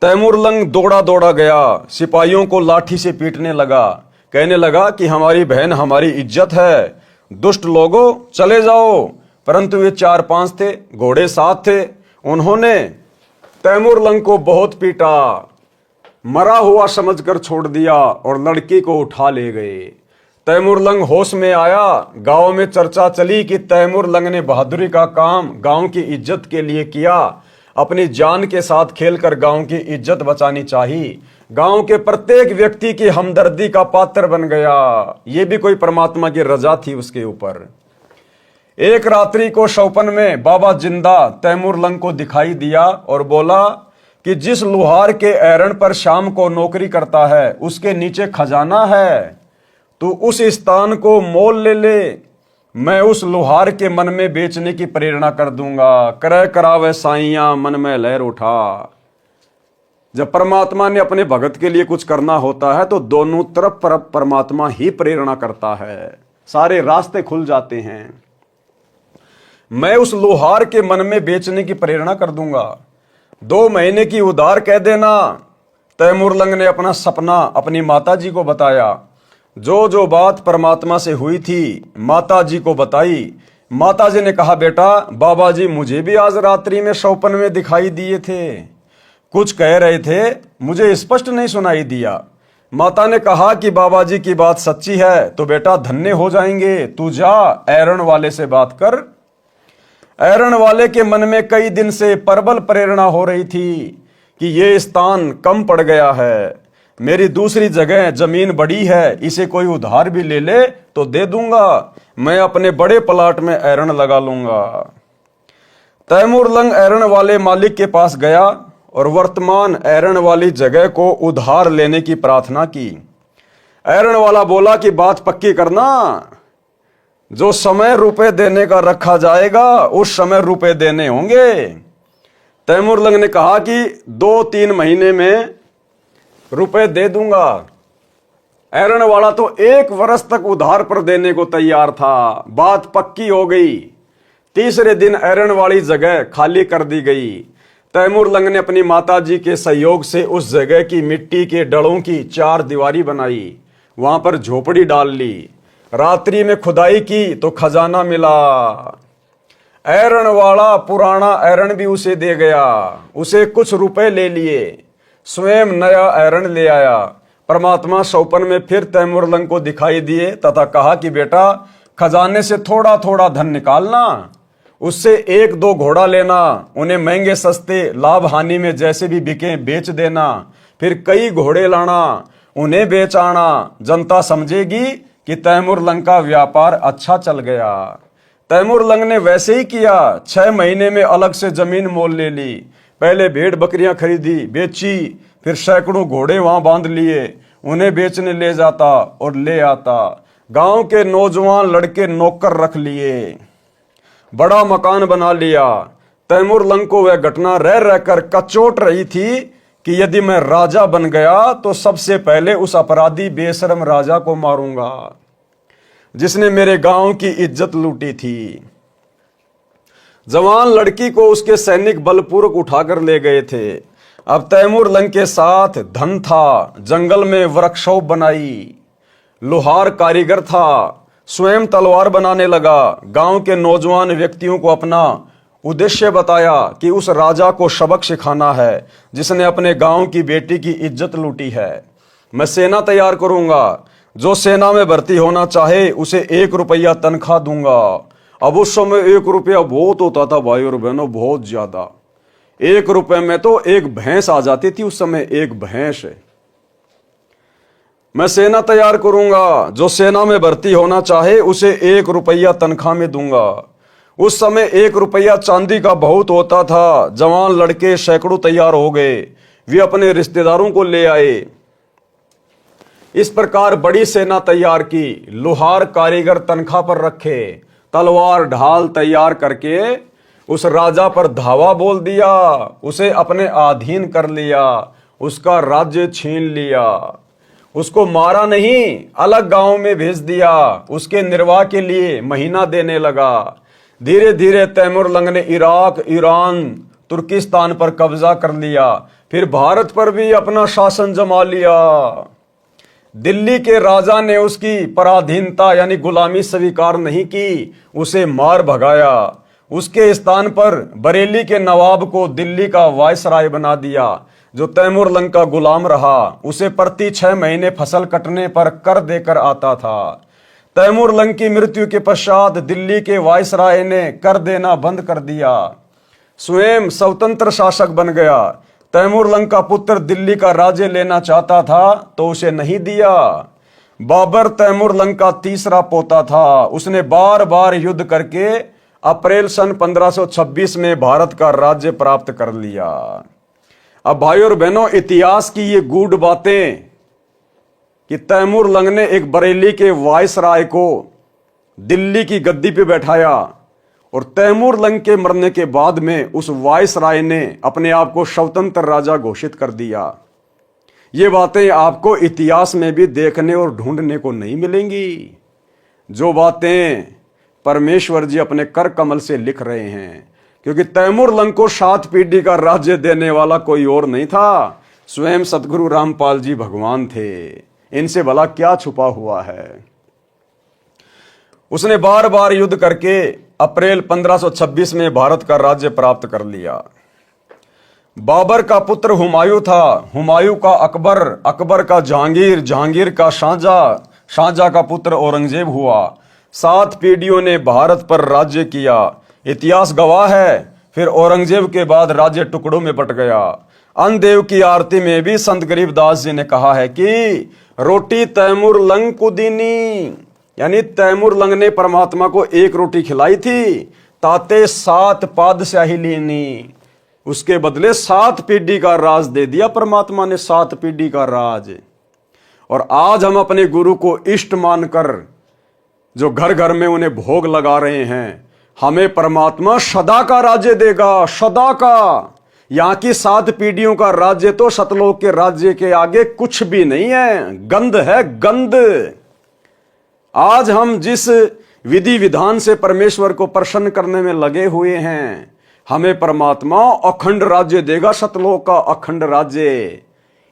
तैमूर लंग दौड़ा दौड़ा गया, सिपाहियों को लाठी से पीटने लगा, कहने लगा कि हमारी बहन हमारी इज्जत है, दुष्ट लोगों चले जाओ। परंतु वे 4-5 थे, घोड़े 7 थे। उन्होंने तैमूर लंग को बहुत पीटा, मरा हुआ समझकर छोड़ दिया और लड़की को उठा ले गए। तैमूर लंग होश में आया। गांव में चर्चा चली कि तैमूर लंग ने बहादुरी का काम गांव की इज्जत के लिए किया। अपनी जान के साथ खेलकर गांव की इज्जत बचानी चाहिए। गांव के प्रत्येक व्यक्ति की हमदर्दी का पात्र बन गया। ये भी कोई परमात्मा की रजा थी उसके ऊपर। एक रात्रि को शौपन में बाबा जिंदा तैमूर लंग को दिखाई दिया और बोला कि जिस लुहार के एरण पर शाम को नौकरी करता है उसके नीचे खजाना है, तू उस स्थान को मोल ले ले। मैं उस लुहार के मन में बेचने की प्रेरणा कर दूंगा। क्रय करावे साइयां मन में लहर उठा। जब परमात्मा ने अपने भगत के लिए कुछ करना होता है तो दोनों तरफ परमात्मा ही प्रेरणा करता है, सारे रास्ते खुल जाते हैं। मैं उस लोहार के मन में बेचने की प्रेरणा कर दूंगा, 2 महीने की उधार कह देना। तैमूर लंग ने अपना सपना अपनी माता जी को बताया। जो जो बात परमात्मा से हुई थी माता जी को बताई। माता जी ने कहा, बेटा बाबा जी मुझे भी आज रात्रि में स्वप्न में दिखाई दिए थे, कुछ कह रहे थे, मुझे स्पष्ट नहीं सुनाई दिया। माता ने कहा कि बाबा जी की बात सच्ची है तो बेटा धन्य हो जाएंगे, तू जा ऐरण वाले से बात कर। ऐरण वाले के मन में कई दिन से प्रबल प्रेरणा हो रही थी कि ये स्थान कम पड़ गया है, मेरी दूसरी जगह जमीन बड़ी है, इसे कोई उधार भी ले ले तो दे दूंगा, मैं अपने बड़े प्लाट में ऐरण लगा लूंगा। तैमूर लंग ऐरण वाले मालिक के पास गया और वर्तमान ऐरण वाली जगह को उधार लेने की प्रार्थना की। ऐरण वाला बोला कि बात पक्की करना, जो समय रुपए देने का रखा जाएगा उस समय रुपए देने होंगे। तैमूर लंग ने कहा कि 2-3 महीने में रुपए दे दूंगा। ऐरण वाला तो 1 वर्ष तक उधार पर देने को तैयार था। बात पक्की हो गई। तीसरे दिन ऐरण वाली जगह खाली कर दी गई। तैमूर लंग ने अपनी माताजी के सहयोग से उस जगह की मिट्टी के डलों की 4 दीवारी बनाई, वहां पर झोपड़ी डाल ली। रात्रि में खुदाई की तो खजाना मिला। ऐरण वाला पुराना ऐरण भी उसे दे गया, उसे कुछ रुपए ले लिए, स्वयं नया ऐरण ले आया। परमात्मा स्वप्न में फिर तैमूर लंग को दिखाई दिए तथा कहा कि बेटा खजाने से थोड़ा थोड़ा धन निकालना, उससे 1-2 घोड़ा लेना, उन्हें महंगे सस्ते लाभ हानि में जैसे भी बिके बेच देना, फिर कई घोड़े लाना, उन्हें बेच आना। जनता समझेगी कि तैमूर लंग का व्यापार अच्छा चल गया। तैमूर लंग ने वैसे ही किया। 6 महीने में अलग से जमीन मोल ले ली। पहले भेड़ बकरियां खरीदी, बेची, फिर सैकड़ों घोड़े वहां बांध लिए, उन्हें बेचने ले जाता और ले आता। गांव के नौजवान लड़के नौकर रख लिए, बड़ा मकान बना लिया। तैमूर लंग को वह घटना रह रहकर कचोट रही थी कि यदि मैं राजा बन गया तो सबसे पहले उस अपराधी बेशरम राजा को मारूंगा जिसने मेरे गांव की इज्जत लूटी थी। जवान लड़की को उसके सैनिक बलपूर्वक उठाकर ले गए थे। अब तैमूर लंग के साथ धन था, जंगल में वर्कशॉप बनाई, लोहार कारीगर था, स्वयं तलवार बनाने लगा। गांव के नौजवान व्यक्तियों को अपना उद्देश्य बताया कि उस राजा को सबक सिखाना है जिसने अपने गांव की बेटी की इज्जत लूटी है। मैं सेना तैयार करूंगा, जो सेना में भर्ती होना चाहे उसे 1 रुपया तनख्वाह दूंगा। अब उस समय 1 रुपया बहुत होता था भाई और बहनों, बहुत ज्यादा। 1 रुपए में तो 1 भैंस आ जाती थी उस समय, 1 भैंस। मैं सेना तैयार करूंगा, जो सेना में भर्ती होना चाहे उसे 1 रुपया तनख्वाह में दूंगा। उस समय 1 रुपया चांदी का बहुत होता था। जवान लड़के सैकड़ों तैयार हो गए, वे अपने रिश्तेदारों को ले आए। इस प्रकार बड़ी सेना तैयार की, लोहार कारीगर तनख्वाह पर रखे, तलवार ढाल तैयार करके उस राजा पर धावा बोल दिया, उसे अपने अधीन कर लिया, उसका राज्य छीन लिया। उसको मारा नहीं, अलग गांव में भेज दिया, उसके निर्वाह के लिए महीना देने लगा। धीरे धीरे तैमूर लंग ने इराक, ईरान, तुर्किस्तान पर कब्जा कर लिया, फिर भारत पर भी अपना शासन जमा लिया। दिल्ली के राजा ने उसकी पराधीनता यानी गुलामी स्वीकार नहीं की, उसे मार भगाया। उसके स्थान पर बरेली के नवाब को दिल्ली का वायसराय बना दिया, जो तैमूर लंग का गुलाम रहा। उसे प्रति 6 महीने फसल कटने पर कर देकर आता था। तैमूर लंग की मृत्यु के पश्चात दिल्ली के वायसराय ने कर देना बंद कर दिया, स्वयं स्वतंत्र शासक बन गया। तैमूर लंग का पुत्र दिल्ली का राज्य लेना चाहता था तो उसे नहीं दिया। बाबर तैमूर लंग का तीसरा पोता था। उसने बार बार युद्ध करके अप्रैल सन 1526 में भारत का राज्य प्राप्त कर लिया। अब भाई और बहनों, इतिहास की ये गूढ़ बातें कि तैमूर लंग ने एक बरेली के वायसराय को दिल्ली की गद्दी पे बैठाया और तैमूर लंग के मरने के बाद में उस वायसराय ने अपने आप को स्वतंत्र राजा घोषित कर दिया। ये बातें आपको इतिहास में भी देखने और ढूंढने को नहीं मिलेंगी। जो बातें परमेश्वर जी अपने कर कमल से लिख रहे हैं, क्योंकि तैमूर लंग को 7 पीढ़ी का राज्य देने वाला कोई और नहीं था, स्वयं सतगुरु रामपाल जी भगवान थे। इनसे भला क्या छुपा हुआ है। उसने बार बार युद्ध करके अप्रैल 1526 में भारत का राज्य प्राप्त कर लिया। बाबर का पुत्र हुमायूं था, हुमायूं का अकबर, अकबर का जहांगीर, जहांगीर का शाहजहां, शाहजहां का पुत्र औरंगजेब हुआ। 7 पीढ़ियों ने भारत पर राज्य किया। इतिहास गवाह है। फिर औरंगजेब के बाद राज्य टुकड़ों में बट गया। अन्नदेव की आरती में भी संत गरीबदास जी ने कहा है कि रोटी तैमूर लंग को दीनी, यानी तैमूर लंग ने परमात्मा को एक रोटी खिलाई थी, ताते 7 पादशाही लीनी। उसके बदले 7 पीढ़ी का राज दे दिया परमात्मा ने, 7 पीढ़ी का राज। और आज हम अपने गुरु को इष्ट मानकर जो घर घर में उन्हें भोग लगा रहे हैं, हमें परमात्मा सदा का राज्य देगा, सदा का। यहां की 7 पीढ़ियों का राज्य तो सतलोक के राज्य के आगे कुछ भी नहीं है, गंध है, गंध। आज हम जिस विधि विधान से परमेश्वर को प्रसन्न करने में लगे हुए हैं, हमें परमात्मा अखंड राज्य देगा, सतलोक का अखंड राज्य।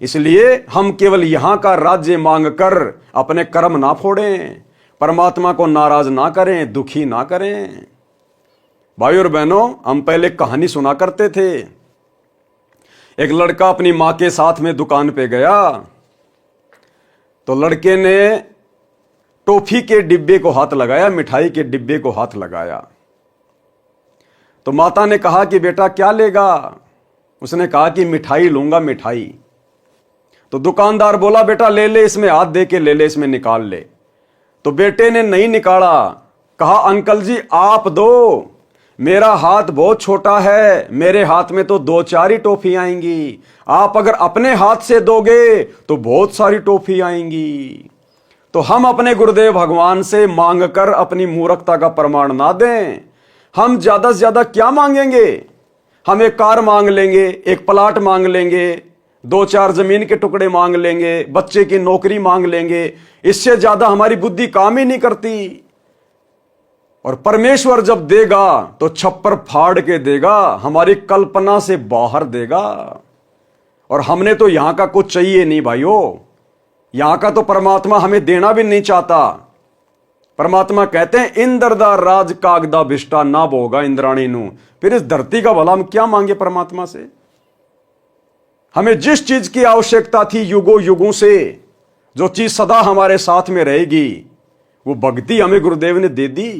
इसलिए हम केवल यहां का राज्य मांगकर अपने कर्म ना फोड़ें, परमात्मा को नाराज ना करें, दुखी ना करें। भाई और बहनों, हम पहले कहानी सुना करते थे। एक लड़का अपनी मां के साथ में दुकान पे गया, तो लड़के ने टॉफी के डिब्बे को हाथ लगाया, मिठाई के डिब्बे को हाथ लगाया। तो माता ने कहा कि बेटा क्या लेगा? उसने कहा कि मिठाई लूंगा, मिठाई। तो दुकानदार बोला बेटा ले ले, इसमें हाथ दे के ले ले, इसमें निकाल ले। तो बेटे ने नहीं निकाला, कहा अंकल जी आप दो, मेरा हाथ बहुत छोटा है, मेरे हाथ में तो 2-4 ही टॉफी आएंगी, आप अगर अपने हाथ से दोगे तो बहुत सारी टॉफी आएंगी। तो हम अपने गुरुदेव भगवान से मांगकर अपनी मूर्खता का प्रमाण ना दें। हम ज्यादा से ज्यादा क्या मांगेंगे? हम एक कार मांग लेंगे, एक प्लाट मांग लेंगे, 2-4 जमीन के टुकड़े मांग लेंगे, बच्चे की नौकरी मांग लेंगे। इससे ज्यादा हमारी बुद्धि काम ही नहीं करती। और परमेश्वर जब देगा तो छप्पर फाड़ के देगा, हमारी कल्पना से बाहर देगा। और हमने तो यहां का कुछ चाहिए नहीं भाइयों, यहां का तो परमात्मा हमें देना भी नहीं चाहता। परमात्मा कहते हैं इंद्रदा राज कागदा भिष्टा ना भोगा इंद्राणी नू। फिर इस धरती का भला हम क्या मांगे परमात्मा से? हमें जिस चीज की आवश्यकता थी युगों युगों से, जो चीज सदा हमारे साथ में रहेगी, वो भक्ति हमें गुरुदेव ने दे दी।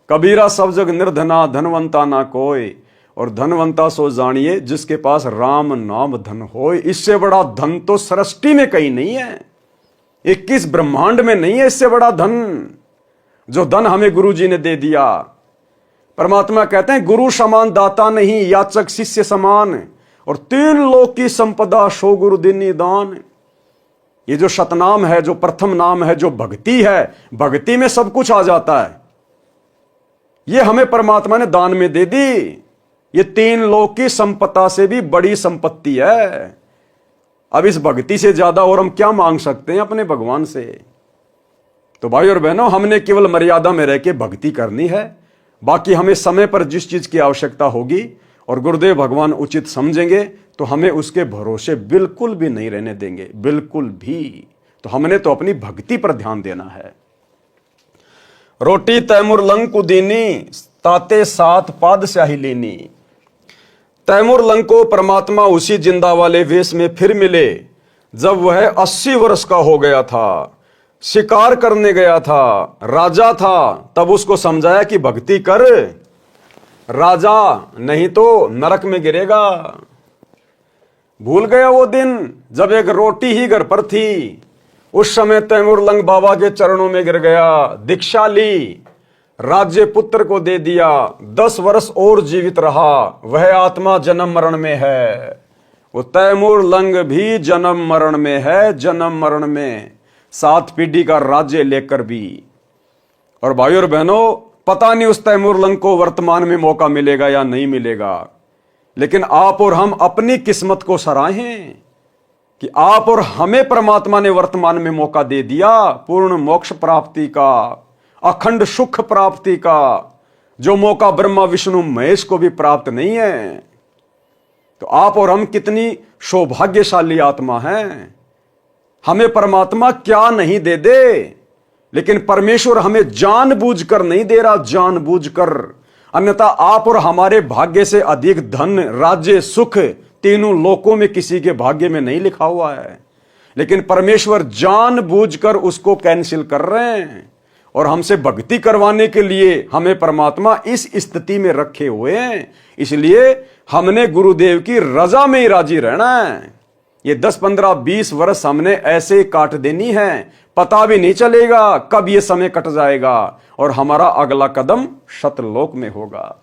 कबीरा सब जग निर्धना धनवंता ना कोई, और धनवंता सो जानिए जिसके पास राम नाम धन होए। इससे बड़ा धन तो सृष्टि में कहीं नहीं है, 21 ब्रह्मांड में नहीं है इससे बड़ा धन, जो धन हमें गुरु जी ने दे दिया। परमात्मा कहते हैं गुरु समान दाता नहीं, याचक शिष्य समान, और 3 लोक की संपदा सो गुरु दीनी दान। ये जो सतनाम है, जो प्रथम नाम है, जो भक्ति है, भक्ति में सब कुछ आ जाता है। ये हमें परमात्मा ने दान में दे दी। ये 3 लोक की संपदा से भी बड़ी संपत्ति है। अब इस भक्ति से ज्यादा और हम क्या मांग सकते हैं अपने भगवान से? तो भाई और बहनों, हमने केवल मर्यादा में रह के भक्ति करनी है। बाकी हमें समय पर जिस चीज की आवश्यकता होगी और गुरुदेव भगवान उचित समझेंगे तो हमें उसके भरोसे बिल्कुल भी नहीं रहने देंगे, बिल्कुल भी। तो हमने तो अपनी भक्ति पर ध्यान देना है। रोटी तैमूर लंग को दीनी, ताते 7 पादशाही लीनी। तैमूर लंग को परमात्मा उसी जिंदा वाले वेश में फिर मिले जब वह 80 वर्ष का हो गया था, शिकार करने गया था, राजा था। तब उसको समझाया कि भक्ति कर राजा, नहीं तो नरक में गिरेगा। भूल गया वो दिन जब एक रोटी ही घर पर थी। उस समय तैमूर लंग बाबा के चरणों में गिर गया, दीक्षा ली, राज्य पुत्र को दे दिया। 10 वर्ष और जीवित रहा। वह आत्मा जन्म मरण में है। वो तैमूर लंग भी जन्म मरण में है, जन्म मरण में, 7 पीढ़ी का राज्य लेकर भी। और भाई और बहनों, पता नहीं उस तैमूर लंग को वर्तमान में मौका मिलेगा या नहीं मिलेगा, लेकिन आप और हम अपनी किस्मत को सराहें कि आप और हमें परमात्मा ने वर्तमान में मौका दे दिया पूर्ण मोक्ष प्राप्ति का, अखंड सुख प्राप्ति का, जो मौका ब्रह्मा विष्णु महेश को भी प्राप्त नहीं है। तो आप और हम कितनी सौभाग्यशाली आत्मा हैं। हमें परमात्मा क्या नहीं दे दे, लेकिन परमेश्वर हमें जानबूझकर नहीं दे रहा, जानबूझकर। अन्यथा आप और हमारे भाग्य से अधिक धन, राज्य, सुख तीनों लोकों में किसी के भाग्य में नहीं लिखा हुआ है, लेकिन परमेश्वर जानबूझकर उसको कैंसिल कर रहे हैं और हमसे भक्ति करवाने के लिए हमें परमात्मा इस स्थिति में रखे हुए हैं। इसलिए हमने गुरुदेव की रजा में ही राजी रहना है। ये 10, 15, 20 वर्ष हमने ऐसे ही काट देनी है, पता भी नहीं चलेगा कब ये समय कट जाएगा और हमारा अगला कदम सतलोक में होगा।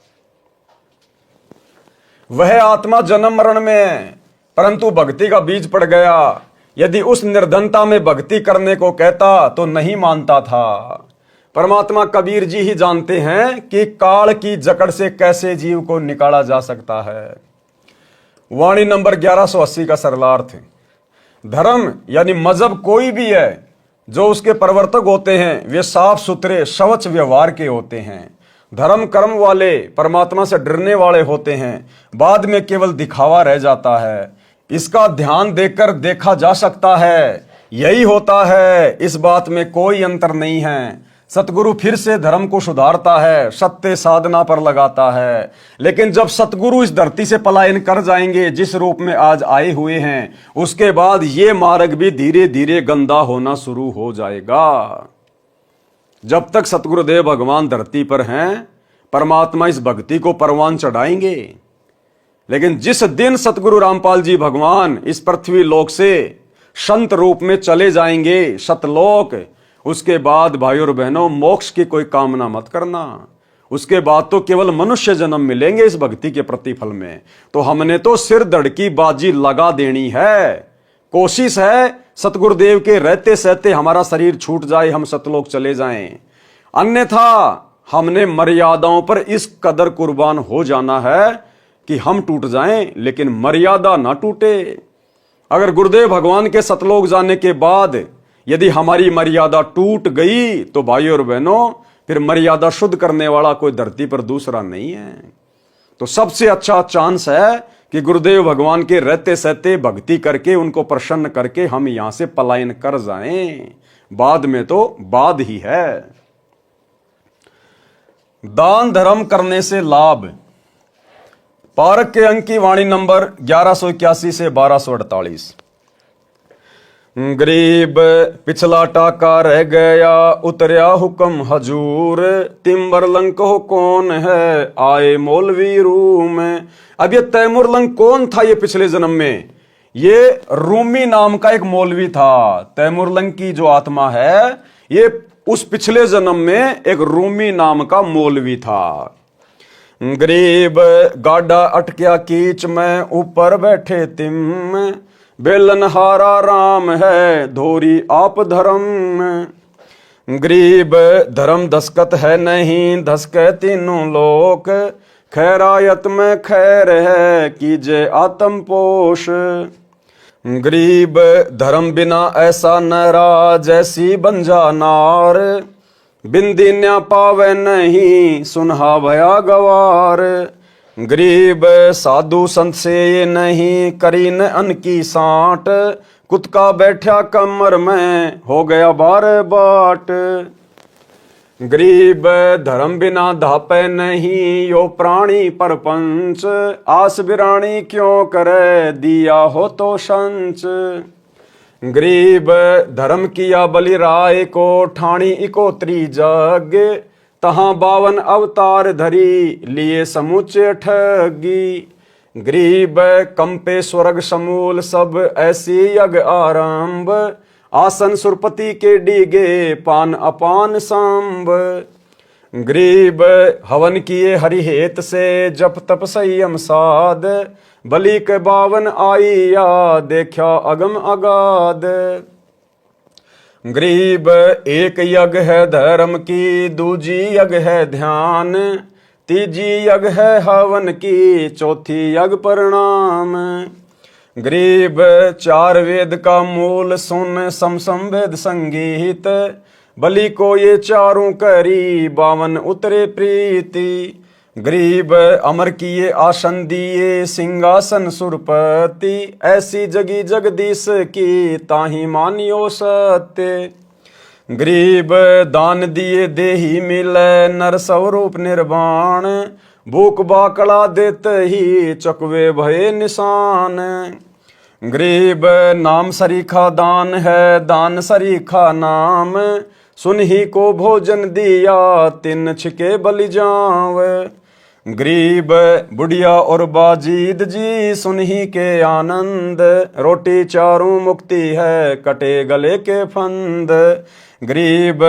वह आत्मा जन्म मरण में है, परंतु भक्ति का बीज पड़ गया। यदि उस निर्धनता में भक्ति करने को कहता तो नहीं मानता था। परमात्मा कबीर जी ही जानते हैं कि काल की जकड़ से कैसे जीव को निकाला जा सकता है। वाणी नंबर 1180 का सरलार्थ, धर्म यानी मजहब कोई भी है, जो उसके प्रवर्तक होते हैं वे साफ सुथरे शवच व्यवहार के होते हैं। धर्म कर्म वाले परमात्मा से डरने वाले होते हैं, बाद में केवल दिखावा रह जाता है। इसका ध्यान देकर देखा जा सकता है, यही होता है, इस बात में कोई अंतर नहीं है। सतगुरु फिर से धर्म को सुधारता है, सत्य साधना पर लगाता है। लेकिन जब सतगुरु इस धरती से पलायन कर जाएंगे जिस रूप में आज आए हुए हैं, उसके बाद ये मार्ग भी धीरे धीरे गंदा होना शुरू हो जाएगा। जब तक सतगुरुदेव भगवान धरती पर हैं, परमात्मा इस भक्ति को परवान चढ़ाएंगे। लेकिन जिस दिन सतगुरु रामपाल जी भगवान इस पृथ्वी लोक से संत रूप में चले जाएंगे सतलोक, उसके बाद भाइयों और बहनों मोक्ष की कोई कामना मत करना। उसके बाद तो केवल मनुष्य जन्म मिलेंगे इस भक्ति के प्रतिफल में। तो हमने तो सिर धड़ की बाजी लगा देनी है। कोशिश है सतगुरुदेव के रहते सहते हमारा शरीर छूट जाए, हम सतलोक चले जाएं। अन्यथा हमने मर्यादाओं पर इस कदर कुर्बान हो जाना है कि हम टूट जाएं, लेकिन मर्यादा ना टूटे। अगर गुरुदेव भगवान के सतलोक जाने के बाद यदि हमारी मर्यादा टूट गई तो भाइयों और बहनों फिर मर्यादा शुद्ध करने वाला कोई धरती पर दूसरा नहीं है। तो सबसे अच्छा चांस है कि गुरुदेव भगवान के रहते सहते भक्ति करके उनको प्रसन्न करके हम यहां से पलायन कर जाएं। बाद में तो बाद ही है। दान धर्म करने से लाभ, पारक के अंक की वाणी नंबर 1181 से 1248। गरीब पिछला टाका रह गया, उतरया हुक्म हजूर, तिम्बरलंक हो कौन है, आए मौलवी रूम। अब ये तैमूरलंक कौन था? ये पिछले जन्म में ये रूमी नाम का एक मौलवी था। तैमूरलंक की जो आत्मा है ये उस पिछले जन्म में एक रूमी नाम का मौलवी था। गरीब गाड़ा अटकिया कीच में, ऊपर बैठे तिम, बेलनहारा राम है, धोरी आप धर्म। गरीब धर्म दस्कत है नहीं, धसके तीनों लोक, खैरायत में खैर है, कीजे आत्म पोष। गरीब धर्म बिना ऐसा नरा, जैसी बंजा नार, बिंदी न्या पावे नहीं, सुनहा भया गवार। गरीब साधु संत से ये नहीं, करी न अन की साट, कुत्का बैठा कमर में, हो गया बार बाट। गरीब धर्म बिना धापे नहीं, यो प्राणी परपंच, आस बिरानी क्यों करे, दिया हो तो संच। गरीब धर्म किया बलि राय को, ठाणी इकोत्री जग, तहां 52 अवतार धरी, लिए समूचे ठगी। गरीब कंपे स्वर्ग समूल, सब ऐसी यज्ञ आरंभ, आसन सुरपति के डीगे, पान अपान सांब। गरीब हवन किए हरिहेत से, जप तप संयम साध, बलि के 52 आईया, देखा अगम अगाध। गरीब एक यज्ञ है धर्म की, दूजी यज्ञ है ध्यान, तीजी यज्ञ है हवन की, चौथी यज्ञ प्रणाम। गरीब 4 वेद का मूल सुन, समसम वेद संगीत, बलि को ये चारों करी, 52 उतरे प्रीति। गरीब अमर किए आसन दिए, सिंहासन सुरपति, ऐसी जगी जगदीश की, ताही मानियो सत्य। गरीब दान दिए देही मिले नर स्वरूप निर्वाण, भूख बाकड़ा देते ही चकवे भये निशान। गरीब नाम सरीखा दान है दान सरीखा नाम, सुन ही को भोजन दिया तिन छिके बलि जाव। गरीब बुढ़िया और बाजीद जी सुन ही के आनंद, रोटी चारों मुक्ति है कटे गले के फंद। गरीब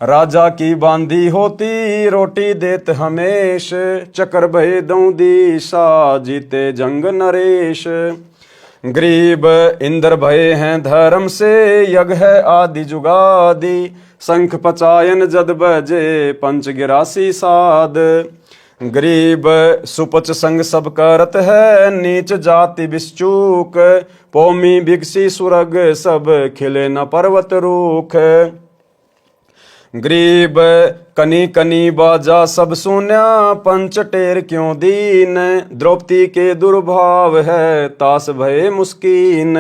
राजा की बांधी होती रोटी देत हमेश, चक्र भय दऊं दिशा जीते जंग नरेश। गरीब इंद्र भय हैं धर्म से यज्ञ है आदि जुगादि, शंख पचायन जद बजे पंच गिरासी साध। गरीब सुपच संग सब करत है नीच जाति विश्चूक, पौमी भिक्षी सुरग सब खिले न पर्वत रूख। गरीब कनी कनी बाजा सब सुन्या पंच टेर क्यों दीन, द्रौपदी के दुर्भाव है तास भये मुस्कीन।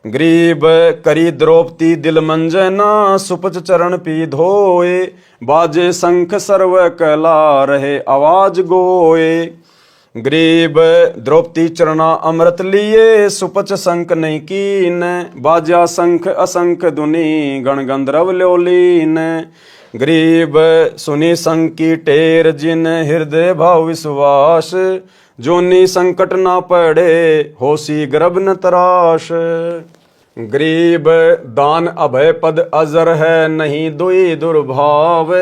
गरीब करी द्रौपदी दिल मंजना सुपच चरण पी धोए, बाजे शंख सर्व कला रहे आवाज गोए। गरीब द्रौपदी चरणा अमृत लिए सुपच शंख नहीं कीन, बाजा शंख असंख दुनी गण गंधर्व ल्योलीन। गरीब सुनी शंख की टेर जिन हृदय भाव विश्वास, जोनी संकट ना पड़े होसी गर्भ न तराश। गरीब दान अभय पद अजर है नहीं दुई दुर्भाव,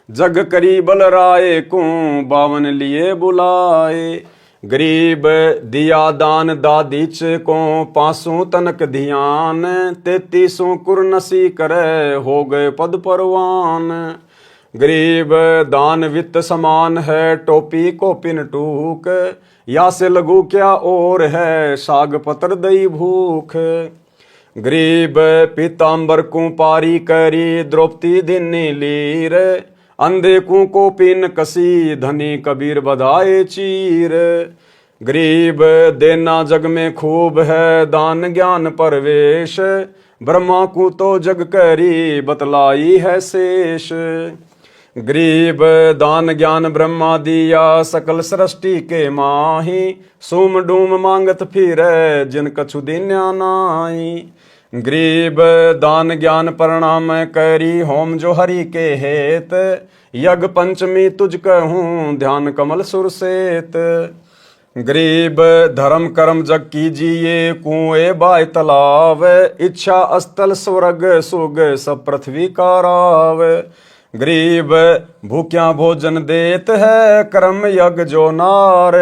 जग करी बलराए को बावन लिए बुलाए। गरीब दिया दान दादीच को पांसों तनक ध्यान, 33 कुरनसी करे हो गए पद परवान। गरीब दान वित्त समान है टोपी को पिन टूक, या से लगू क्या और है साग पत्र दई भूख। गरीब पीताम्बर को पारी करी द्रौपदी दिनी लीर, अंधे को पिन कसी धनी कबीर बधाए चीर। गरीब देना जग में खूब है दान ज्ञान परवेश, ब्रह्मा को तो जग करी बतलाई है शेष। गरीब दान ज्ञान ब्रह्मा दिया सकल सृष्टि के माही, सूम डूम मांगत फिरे जिन कछु दिन्या नाई। गरीब दान ज्ञान प्रणाम करी होम जो हरि के हेत, यज्ञ पंचमी तुझ कहूँ ध्यान कमल सुरसेत। गरीब धर्म कर्म जग कीजिए कुएं बाय तालाब, इच्छा अस्थल स्वर्ग सुग सब पृथ्वी का राव। गरीब भूख्या भोजन देत है कर्म यज्ञ जो नार,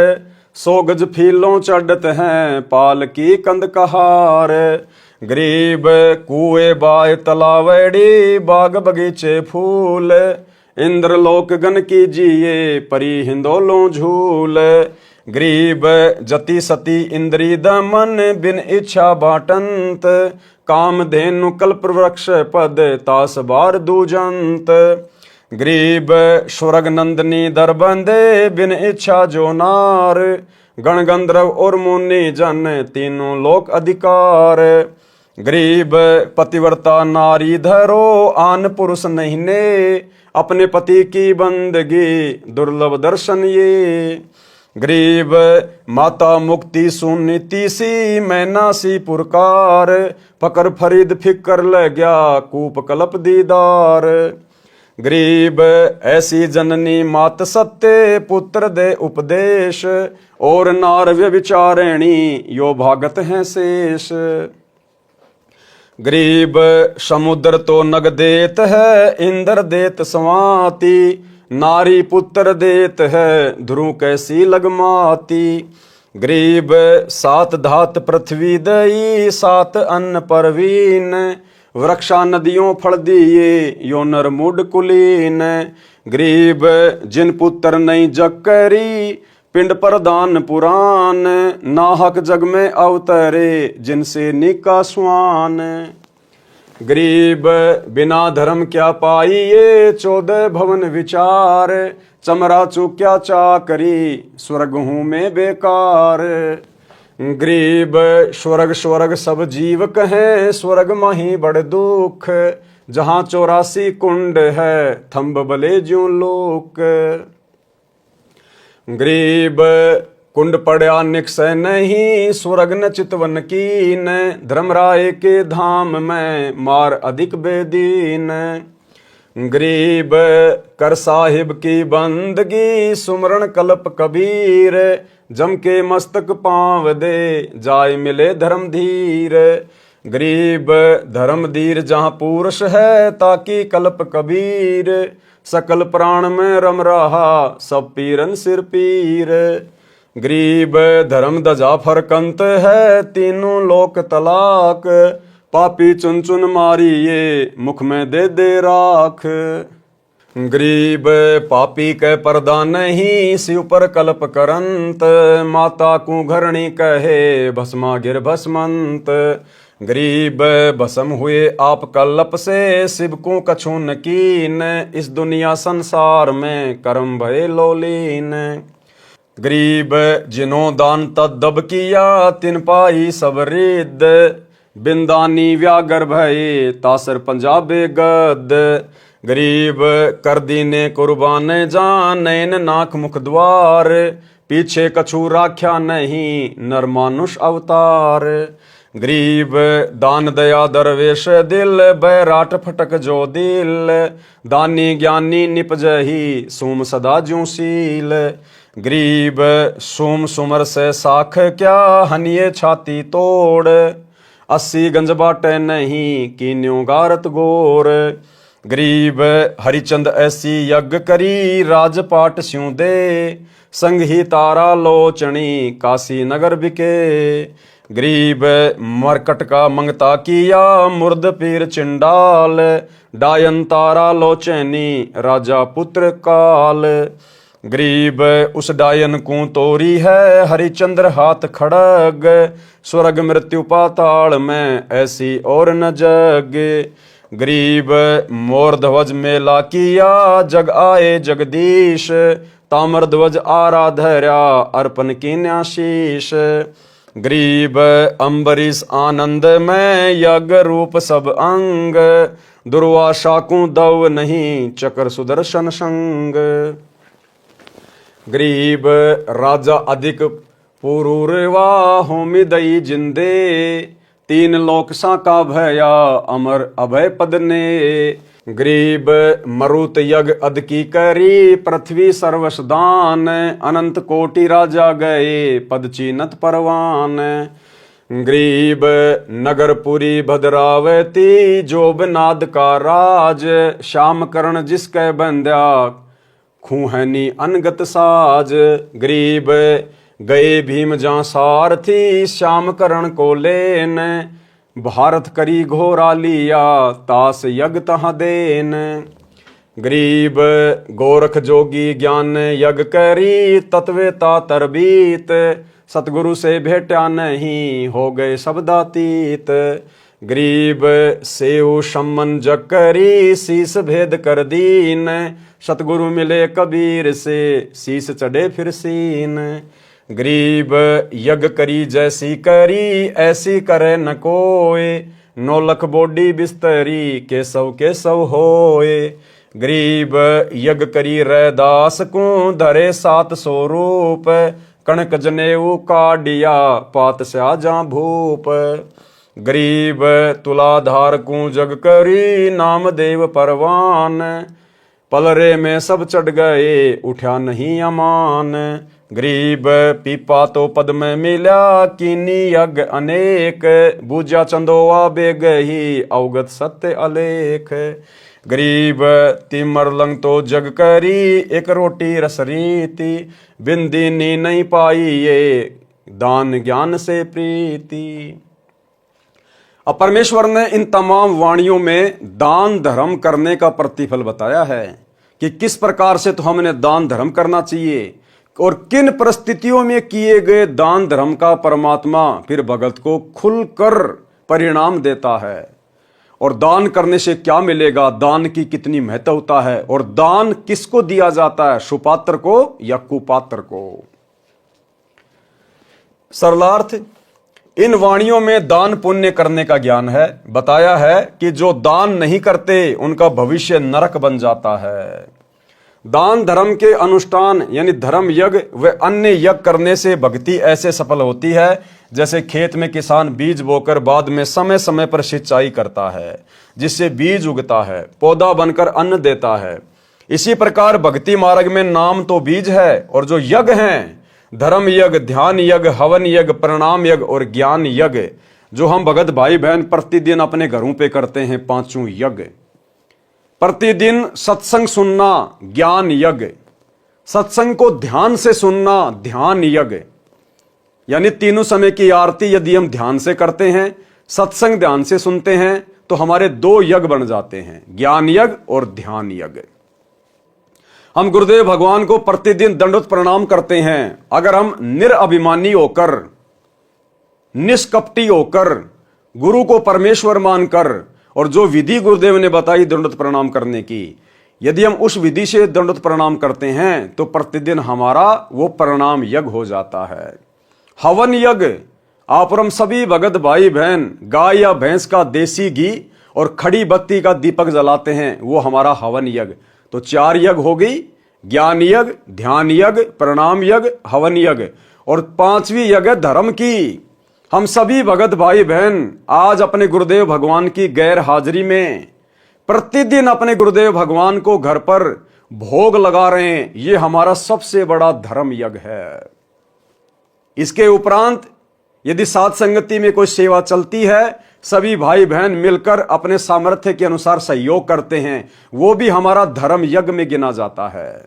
सो गज फीलों चढ़त हैं पाल की कंद कहार। गरीब कुएं बाय तलावड़ी बाग बगीचे फूल, इंद्रलोक गण कीजिए परी हिंदोलों झूल। गरीब जति सती इंद्री दमन बिन इच्छा बाटंत, काम धेनु कल्प वृक्ष पद तास बार दूजंत। गरीब स्वर्ग नंदनी दर बंदे बिन इच्छा जो नार, गण गंधर्व और मुनि जन तीनों लोक अधिकार। गरीब पतिव्रता नारी धरो आन पुरुष नहीं ने, अपने पति की बंदगी दुर्लभ दर्शन ये। गरीब माता मुक्ति सुनीति सी मैना सी पुरकार, पकर फरीद फिकर ल गया कूप कलप दीदार। गरीब ऐसी जननी मात सत्य पुत्र दे उपदेश, और नार व्यभिचारिणी यो भागत हैं शेष। गरीब समुद्र तो नग देत है इंद्र देत स्वाति, नारी पुत्र देत है ध्रुव कैसी लगमाती। गरीब 7 धात पृथ्वी दई 7 अन्न परवीन, वृक्षा नदियों फल दिए यो नर मूड कुलीन। गरीब जिन पुत्र नहीं जग करी पिंड प्रदान पुराण, नाहक जग में अवतरे जिनसे निका स्वान। गरीब बिना धर्म क्या पाइए 14 भवन विचार, चमरा चूक्या चाकरी स्वर्ग हूँ में बेकार। गरीब स्वर्ग स्वर्ग सब जीव कहें स्वर्ग माही बड़ दुख, जहाँ 84 कुंड है थंब बले ज्यों लोक। गरीब कुंड पड़ा निकसै नहीं, स्वर्ग न चितवन कीन, धर्मराय के धाम में मार अधिक बेदीन। गरीब कर साहिब की बंदगी, सुमरण कल्प कबीर, जम के मस्तक पाँव दे जाय मिले धर्म धीर। गरीब धर्म धीर जहाँ पुरुष है, ताकि कल्प कबीर, सकल प्राण में रम रहा सब पीरन सिर पीर। गरीब धर्म दजा फरकंत है, तीनों लोक तलाक, पापी चुन चुन मारिए मुख में दे दे राख। गरीब पापी के पर्दा नहीं, शिव पर कल्प करंत, माता को घरणी कहे भस्मा गिर भस्मंत। गरीब भस्म हुए आप कल्प से, शिव को कछु न कीन, इस दुनिया संसार में कर्म भय लोलीन। गरीब जिन्हों दान तद्दब किया, तिन पाई सब रिद, बिंदानी व्यागर भये तासर पंजाबे गद। गरीब कर दीने कुर्बान जान, नैन नाक मुख द्वार, पीछे कछु राख्या नहीं नर मानुष अवतार। गरीब दान दया दरवेश दिल, बैराट फटक जो दिल, दानी ज्ञानी निपजही सोम सदा ज्यों सील। गरीब सोम सुमर से साख क्या, हनिये छाती तोड़, 80 गंज बाटे नहीं कीन्यों गारत गोर। गरीब हरिचंद ऐसी यज्ञ करी, राजपाट स्यों दे, संग ही तारा लोचनी काशी नगर बिके। गरीब मरकट का मंगता किया, मुर्द पीर चिंडाल, डायन तारा लोचनी राजा पुत्र काल। गरीब उस डायन को तोरी है, हरिचंद्र हाथ खड़ग, स्वर्ग मृत्यु पाताल में ऐसी और न जग। गरीब मोर ध्वज मेला किया, जग आए जगदीश, ताम्र ध्वज आराधर्या अर्पण की न्याशीष। गरीब अम्बरीश आनंद में यज्ञ रूप सब अंग, दुर्वासा को दव नहीं चक्र सुदर्शन संग। गरीब राजा अधिक पुरूरवा होमी दई जिंदे, 3 लोक साका भया अमर अभय पद ने। गरीब मरुत यज्ञ अद की करी, पृथ्वी सर्वस दान, अनंत कोटि राजा गए पद चीनत परवान। गरीब नगरपुरी भद्रावती, जोब नाद का राज, श्याम करण जिसके बंद्या खूहनी अनगत साज। गरीब गए भीम जहाँ सारथी, श्याम करण को लेन, भारत करी घोरा लिया तास यज्ञ तहाँ देन। गरीब गोरख जोगी ज्ञान यज्ञ करी, तत्वे ता तरबीत, सतगुरु से भेटा नहीं हो गए शब्दातीत। गरीब सेव सम्मन जग करी, शीस भेद कर दीन, सतगुरु मिले कबीर से शीस चढ़े फिर सीन। गरीब यज्ञ करी जैसी करी, ऐसी करे न कोय, 9 लख बोडी बिस्तरी केसव होए। गरीब यज्ञ करी रैदास को, धरे 700 रूप, कणक जनेऊ काडिया पात स्या जा भूप। गरीब तुलाधार को जग करी, नाम देव परवान, पलरे में सब चढ़ गए उठा नहीं अमान। गरीब पीपा तो पद में मिला, कीनी यज्ञ अनेक, बूझा चंदोआ बेग ही अवगत सत्य अलेख। गरीब तिमर लंग तो जग करी, एक रोटी रस रीति, बिंदीनी नहीं पाई ये दान ज्ञान से प्रीति। अब परमेश्वर ने इन तमाम वाणियों में दान धर्म करने का प्रतिफल बताया है कि किस प्रकार से तो हमें दान धर्म करना चाहिए और किन परिस्थितियों में किए गए दान धर्म का परमात्मा फिर भगत को खुलकर परिणाम देता है। और दान करने से क्या मिलेगा, दान की कितनी महत्वता है और दान किसको दिया जाता है, सुपात्र को या कुपात्र को। सरलार्थ, इन वाणियों में दान पुण्य करने का ज्ञान है। बताया है कि जो दान नहीं करते उनका भविष्य नरक बन जाता है। दान धर्म के अनुष्ठान यानी धर्म यज्ञ व अन्य यज्ञ करने से भक्ति ऐसे सफल होती है जैसे खेत में किसान बीज बोकर बाद में समय समय पर सिंचाई करता है, जिससे बीज उगता है, पौधा बनकर अन्न देता है। इसी प्रकार भक्ति मार्ग में नाम तो बीज है और जो यज्ञ हैं, धर्म यज्ञ, ध्यान यज्ञ, हवन यज्ञ, प्रणाम यज्ञ और ज्ञान यज्ञ, जो हम भगत भाई बहन प्रतिदिन अपने घरों पे करते हैं, पांचों यज्ञ। प्रतिदिन सत्संग सुनना ज्ञान यज्ञ, सत्संग को ध्यान से सुनना ध्यान यज्ञ, यानी तीनों समय की आरती यदि हम ध्यान से करते हैं, सत्संग ध्यान से सुनते हैं, तो हमारे दो यज्ञ बन जाते हैं, ज्ञान यज्ञ और ध्यान यज्ञ। हम गुरुदेव भगवान को प्रतिदिन दंडवत प्रणाम करते हैं। अगर हम निरअभिमानी होकर, निष्कपटी होकर, गुरु को परमेश्वर मानकर और जो विधि गुरुदेव ने बताई दंडवत प्रणाम करने की, यदि हम उस विधि से दंडवत प्रणाम करते हैं तो प्रतिदिन हमारा वो प्रणाम यज्ञ हो जाता है। हवन यज्ञ, आप और हम सभी भगत भाई बहन गाय या भैंस का देसी घी और खड़ी बत्ती का दीपक जलाते हैं, वो हमारा हवन यज्ञ। तो 4 यज्ञ हो गई, ज्ञान यज्ञ, ध्यान यज्ञ, प्रणाम यज्ञ, हवन यज्ञ, और 5वीं यज्ञ धर्म की। हम सभी भगत भाई बहन आज अपने गुरुदेव भगवान की गैर हाजिरी में प्रतिदिन अपने गुरुदेव भगवान को घर पर भोग लगा रहे हैं। ये हमारा सबसे बड़ा धर्म यज्ञ है। इसके उपरांत यदि साथ संगति में कोई सेवा चलती है, सभी भाई बहन मिलकर अपने सामर्थ्य के अनुसार सहयोग करते हैं, वो भी हमारा धर्म यज्ञ में गिना जाता है।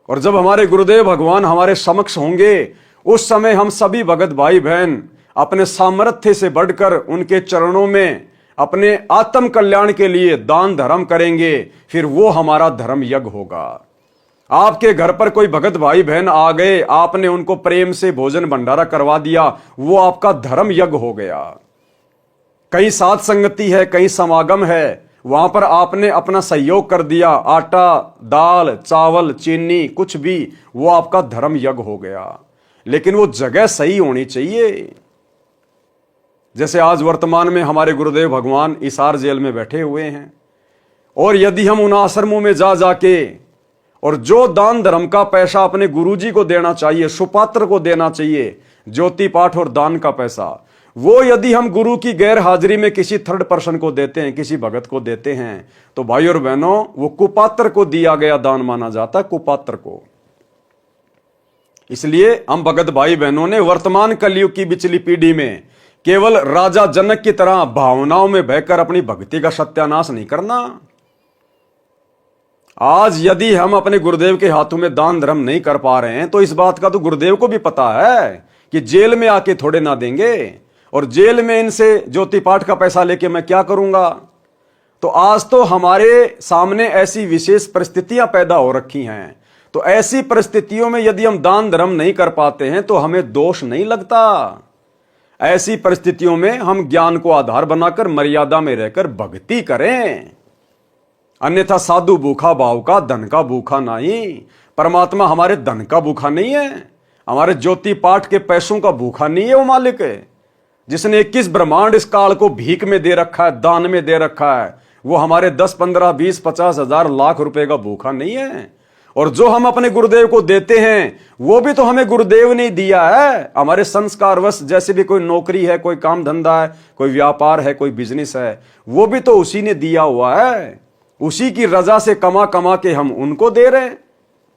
और जब हमारे गुरुदेव भगवान हमारे समक्ष होंगे, उस समय हम सभी भगत भाई बहन अपने सामर्थ्य से बढ़कर उनके चरणों में अपने आत्म कल्याण के लिए दान धर्म करेंगे, फिर वो हमारा धर्म यज्ञ होगा। आपके घर पर कोई भगत भाई बहन आ गए, आपने उनको प्रेम से भोजन भंडारा करवा दिया, वो आपका धर्म यज्ञ हो गया। कहीं साथ संगति है, कहीं समागम है, वहां पर आपने अपना सहयोग कर दिया, आटा, दाल, चावल, चीनी, कुछ भी, वो आपका धर्म यज्ञ हो गया। लेकिन वो जगह सही होनी चाहिए। जैसे आज वर्तमान में हमारे गुरुदेव भगवान इसार जेल में बैठे हुए हैं, और यदि हम उन आश्रमों में जा जाके और जो दान धर्म का पैसा अपने गुरुजी को देना चाहिए, सुपात्र को देना चाहिए, ज्योति पाठ और दान का पैसा, वो यदि हम गुरु की गैर हाजिरी में किसी थर्ड पर्सन को देते हैं, किसी भगत को देते हैं, तो भाई और बहनों, वो कुपात्र को दिया गया दान माना जाता है, कुपात्र को। इसलिए हम भगत भाई बहनों ने वर्तमान कलयुग की बिचली पीढ़ी में केवल राजा जनक की तरह भावनाओं में बहकर अपनी भक्ति का सत्यानाश नहीं करना। आज यदि हम अपने गुरुदेव के हाथों में दान धर्म नहीं कर पा रहे हैं, तो इस बात का तो गुरुदेव को भी पता है कि जेल में आके थोड़े ना देंगे, और जेल में इनसे ज्योति पाठ का पैसा लेके मैं क्या करूंगा। तो आज तो हमारे सामने ऐसी विशेष परिस्थितियां पैदा हो रखी हैं, तो ऐसी परिस्थितियों में यदि हम दान धर्म नहीं कर पाते हैं तो हमें दोष नहीं लगता। ऐसी परिस्थितियों में हम ज्ञान को आधार बनाकर मर्यादा में रहकर भक्ति करें। अन्यथा साधु भूखा भाव का, धन का भूखा नहीं। परमात्मा हमारे धन का भूखा नहीं है, हमारे ज्योति पाठ के पैसों का भूखा नहीं है। वो मालिक है जिसने 21 ब्रह्मांड इस काल को भीख में दे रखा है, दान में दे रखा है, वो हमारे 10, 15, 20, 50 हजार लाख रुपए का भूखा नहीं है। और जो हम अपने गुरुदेव को देते हैं, वो भी तो हमें गुरुदेव ने दिया है। हमारे संस्कारवश जैसे भी कोई नौकरी है, कोई काम धंधा है, कोई व्यापार है, कोई बिजनेस है, वो भी तो उसी ने दिया हुआ है। उसी की रजा से कमा कमा के हम उनको दे रहे हैं।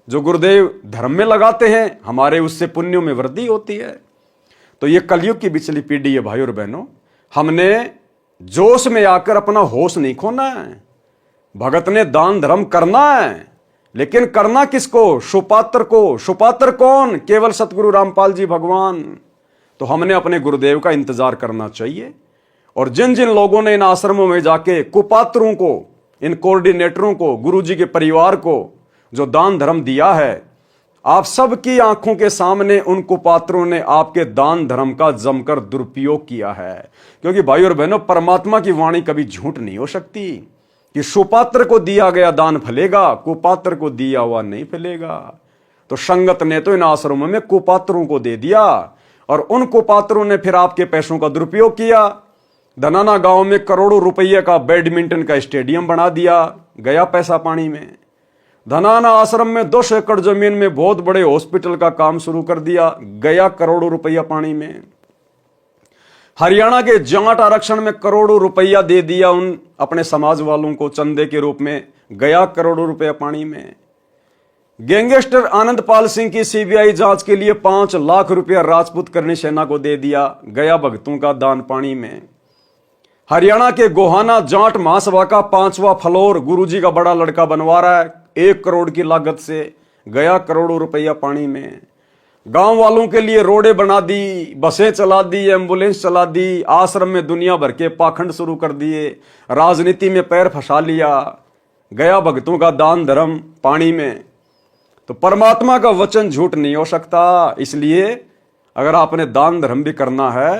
जो गुरुदेव धर्म में लगाते हैं, हमारे उससे पुण्यों में वृद्धि होती है। तो ये कलयुग की बिचली पीढ़ी है भाई और बहनों, हमने जोश में आकर अपना होश नहीं खोना है। भगत ने दान धर्म करना है, लेकिन करना किसको? सुपात्र को। सुपात्र कौन? केवल सतगुरु रामपाल जी भगवान। तो हमने अपने गुरुदेव का इंतजार करना चाहिए। और जिन जिन लोगों ने इन आश्रमों में जाके कुपात्रों को, इन कोऑर्डिनेटरों को, गुरुजी के परिवार को जो दान धर्म दिया है, आप सबकी आंखों के सामने उन कुपात्रों ने आपके दान धर्म का जमकर दुरुपयोग किया है। क्योंकि भाई और बहनों, परमात्मा की वाणी कभी झूठ नहीं हो सकती कि सुपात्र को दिया गया दान फलेगा, कुपात्र को दिया हुआ नहीं फलेगा। तो संगत ने तो इन आश्रमों में कुपात्रों को दे दिया, और उन कुपात्रों ने फिर आपके पैसों का दुरुपयोग किया। धनाना गांव में करोड़ों रुपये का बैडमिंटन का स्टेडियम बना दिया, गया पैसा पानी में। धनाना आश्रम में 200 एकड़ जमीन में बहुत बड़े हॉस्पिटल का काम शुरू कर दिया, गया करोड़ों रुपया पानी में। हरियाणा के जाट आरक्षण में करोड़ों रुपया दे दिया उन अपने समाज वालों को चंदे के रूप में, गया करोड़ों रुपया पानी में। गैंगस्टर आनंदपाल सिंह की सीबीआई जांच के लिए 5 लाख रुपया राजपूत करनी सेना को दे दिया, गया भक्तों का दान पानी में। हरियाणा के गोहाना जाट महासभा का 5वां फ्लोर गुरुजी का बड़ा लड़का बनवा रहा है 1 करोड़ की लागत से, गया करोड़ों रुपया पानी में। गांव वालों के लिए रोडें बना दी, बसें चला दी, एम्बुलेंस चला दी, आश्रम में दुनिया भर के पाखंड शुरू कर दिए, राजनीति में पैर फंसा लिया, गया भक्तों का दान धर्म पानी में। तो परमात्मा का वचन झूठ नहीं हो सकता, इसलिए अगर आपने दान धर्म भी करना है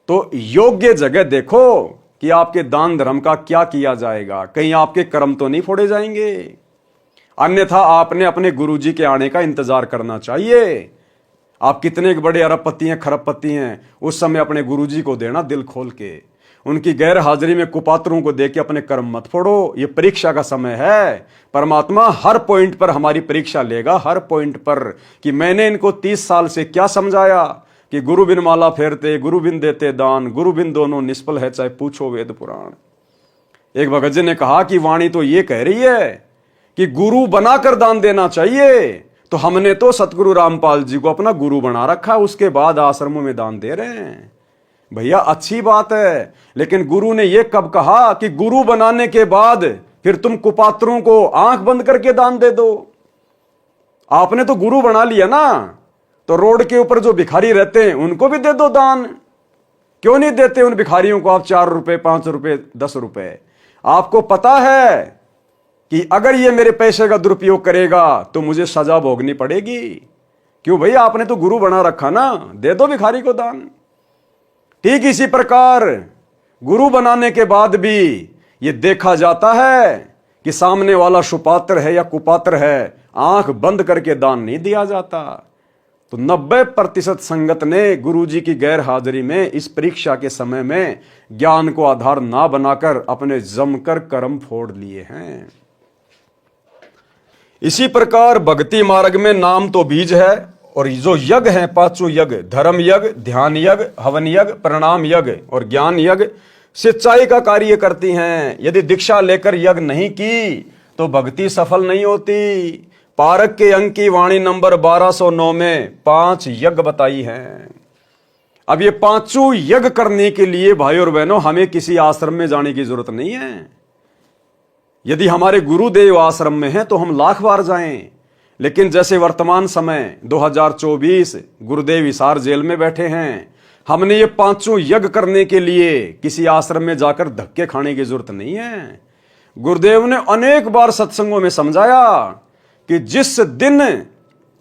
तो योग्य जगह देखो कि आपके दान धर्म का क्या किया जाएगा, कहीं आपके कर्म तो नहीं फोड़े जाएंगे। अन्यथा आपने अपने गुरुजी के आने का इंतजार करना चाहिए। आप कितने बड़े अरबपति हैं, खरबपति हैं, उस समय अपने गुरुजी को देना दिल खोल के। उनकी गैर हाजिरी में कुपात्रों को देके अपने कर्म मत फोड़ो, ये परीक्षा का समय है। परमात्मा हर पॉइंट पर हमारी परीक्षा लेगा, हर पॉइंट पर, कि मैंने इनको 30 साल से क्या समझाया कि गुरु बिन माला फेरते, गुरु बिन देते दान, गुरु बिन दोनों निष्फल है, चाहे पूछो वेद पुराण। एक भगत जी ने कहा कि वाणी तो ये कह रही है कि गुरु बनाकर दान देना चाहिए, तो हमने तो सतगुरु रामपाल जी को अपना गुरु बना रखा, उसके बाद आश्रमों में दान दे रहे हैं। भैया अच्छी बात है, लेकिन गुरु ने यह कब कहा कि गुरु बनाने के बाद फिर तुम कुपात्रों को आंख बंद करके दान दे दो? आपने तो गुरु बना लिया ना, तो रोड के ऊपर जो भिखारी रहते हैं उनको भी दे दो दान। क्यों नहीं देते उन भिखारियों को आप 4 रुपए, 5 रुपए, 10 रुपए? आपको पता है कि अगर ये मेरे पैसे का दुरुपयोग करेगा तो मुझे सजा भोगनी पड़ेगी। क्यों भाई, आपने तो गुरु बना रखा ना, दे दो भिखारी को दान। ठीक इसी प्रकार गुरु बनाने के बाद भी ये देखा जाता है कि सामने वाला सुपात्र है या कुपात्र है, आंख बंद करके दान नहीं दिया जाता। तो 90% संगत ने गुरुजी की गैर हाजिरी में इस परीक्षा के समय में ज्ञान को आधार ना बनाकर अपने जमकर कर्म फोड़ लिए हैं। इसी प्रकार भक्ति मार्ग में नाम तो बीज है, और जो यज्ञ हैं 5 यज्ञ, धर्म यज्ञ, ध्यान यज्ञ, हवन यज्ञ, प्रणाम यज्ञ और ज्ञान यज्ञ सिंचाई का कार्य करती हैं। यदि दीक्षा लेकर यज्ञ नहीं की तो भक्ति सफल नहीं होती। पारक के अंक की वाणी नंबर 1209 में 5 यज्ञ बताई हैं। अब ये 5 यज्ञ करने के लिए भाई और बहनों हमें किसी आश्रम में जाने की जरूरत नहीं है। यदि हमारे गुरुदेव आश्रम में हैं तो हम लाख बार जाएं, लेकिन जैसे वर्तमान समय 2024 गुरुदेव हिसार जेल में बैठे हैं, हमने ये 5 यज्ञ करने के लिए किसी आश्रम में जाकर धक्के खाने की जरूरत नहीं है। गुरुदेव ने अनेक बार सत्संगों में समझाया कि जिस दिन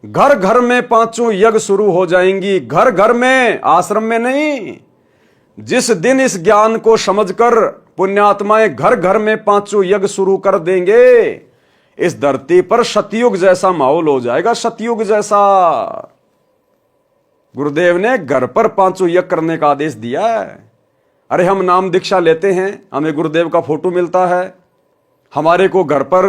घर घर में 5 यज्ञ शुरू हो जाएंगी, घर घर में, आश्रम में नहीं, जिस दिन इस ज्ञान को समझकर पुण्यात्माएं घर घर में 5 यज्ञ शुरू कर देंगे, इस धरती पर सतयुग जैसा माहौल हो जाएगा, सतयुग जैसा। गुरुदेव ने घर पर 5 यज्ञ करने का आदेश दिया है। अरे हम नाम दीक्षा लेते हैं, हमें गुरुदेव का फोटो मिलता है, हमारे को घर पर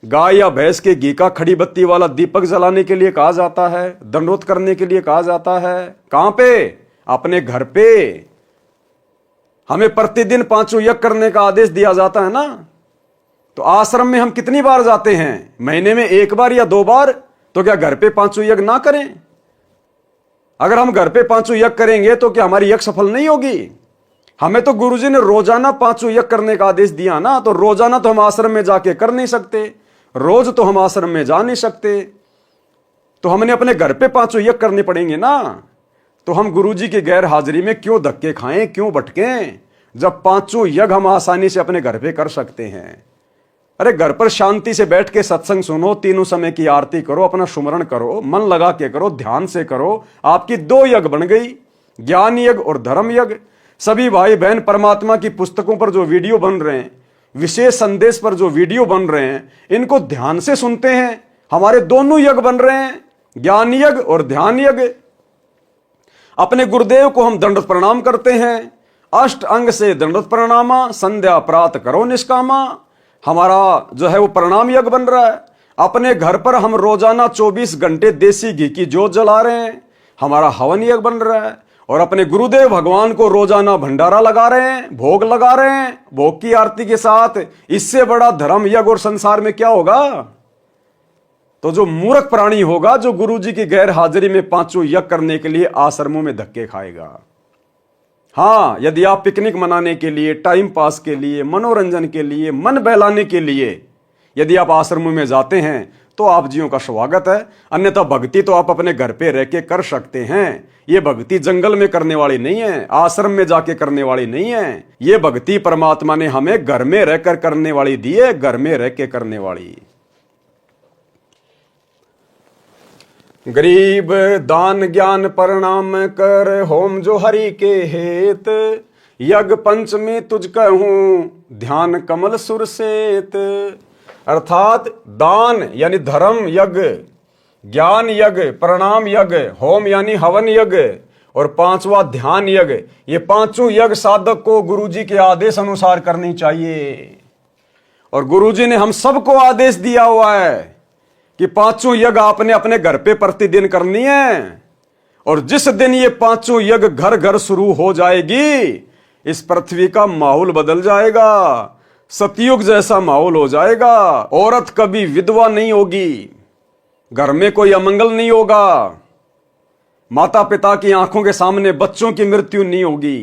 गाय या भैंस के घी का खड़ी बत्ती वाला दीपक जलाने के लिए कहा जाता है, दंडोत करने के लिए कहा जाता है। कहां पे? अपने घर पे। हमें प्रतिदिन 5 यज्ञ करने का आदेश दिया जाता है ना, तो आश्रम में हम कितनी बार जाते हैं? महीने में 1 बार या 2 बार। तो क्या घर पे 5 यज्ञ ना करें? अगर हम घर पे 5 यज्ञ करेंगे तो क्या हमारी यज्ञ सफल नहीं होगी? हमें तो गुरुजी ने रोजाना 5 यज्ञ करने का आदेश दिया ना, तो रोजाना तो हम आश्रम में जाके कर नहीं सकते, रोज तो हम आश्रम में जा नहीं सकते, तो हमने अपने घर पे 5 यज्ञ करने पड़ेंगे ना। तो हम गुरुजी की गैर हाजिरी में क्यों धक्के खाएं, क्यों भटकें, जब 5 यज्ञ हम आसानी से अपने घर पे कर सकते हैं। अरे घर पर शांति से बैठ के सत्संग सुनो, 3 समय की आरती करो, अपना सुमरण करो, मन लगा के करो, ध्यान से करो, आपकी 2 यज्ञ बन गई, ज्ञान यज्ञ और धर्म यज्ञ। सभी भाई बहन परमात्मा की पुस्तकों पर जो वीडियो बन रहे हैं, विशेष संदेश पर जो वीडियो बन रहे हैं, इनको ध्यान से सुनते हैं, हमारे दोनों यज्ञ बन रहे हैं, ज्ञान यज्ञ और ध्यान यज्ञ। अपने गुरुदेव को हम दंडवत प्रणाम करते हैं। अष्ट अंग से दंडवत प्रणामा, संध्या प्रातः करो निष्कामा। हमारा जो है वो प्रणाम यज्ञ बन रहा है। अपने घर पर हम रोजाना 24 घंटे देसी घी की जोत जला रहे हैं, हमारा हवन यज्ञ बन रहा है। और अपने गुरुदेव भगवान को रोजाना भंडारा लगा रहे हैं, भोग लगा रहे हैं, भोग की आरती के साथ। इससे बड़ा धर्म यज्ञ और संसार में क्या होगा? तो जो मूर्ख प्राणी होगा, जो गुरु जी की गैर हाजिरी में पांचों यज्ञ करने के लिए आश्रमों में धक्के खाएगा। हाँ, यदि आप पिकनिक मनाने के लिए, टाइम पास के लिए, मनोरंजन के लिए, मन बहलाने के लिए यदि आप आश्रमों में जाते हैं तो आप जियों का स्वागत है। अन्यथा भक्ति तो आप अपने घर पे रह के कर सकते हैं। ये भक्ति जंगल में करने वाली नहीं है, आश्रम में जाके करने वाली नहीं है। ये भक्ति परमात्मा ने हमें घर में रहकर करने वाली दी है, घर में रह के करने वाली। गरीब दान ज्ञान प्रणाम कर, होम जो हरि के हेत। यज्ञ पंचमी तुझ कहूं, ध्यान कमल सुरसेत। अर्थात दान यानी धर्म यज्ञ, ज्ञान यज्ञ, प्रणाम यज्ञ, होम यानी हवन यज्ञ और पांचवा ध्यान यज्ञ। ये पांचों यज्ञ साधक को गुरुजी के आदेश अनुसार करनी चाहिए। और गुरुजी ने हम सबको आदेश दिया हुआ है कि पांचों यज्ञ आपने अपने घर पे प्रतिदिन करनी है। और जिस दिन ये पांचों यज्ञ घर घर शुरू हो जाएगी, इस पृथ्वी का माहौल बदल जाएगा, सतयुग जैसा माहौल हो जाएगा। औरत कभी विधवा नहीं होगी, घर में कोई अमंगल नहीं होगा, माता पिता की आंखों के सामने बच्चों की मृत्यु नहीं होगी,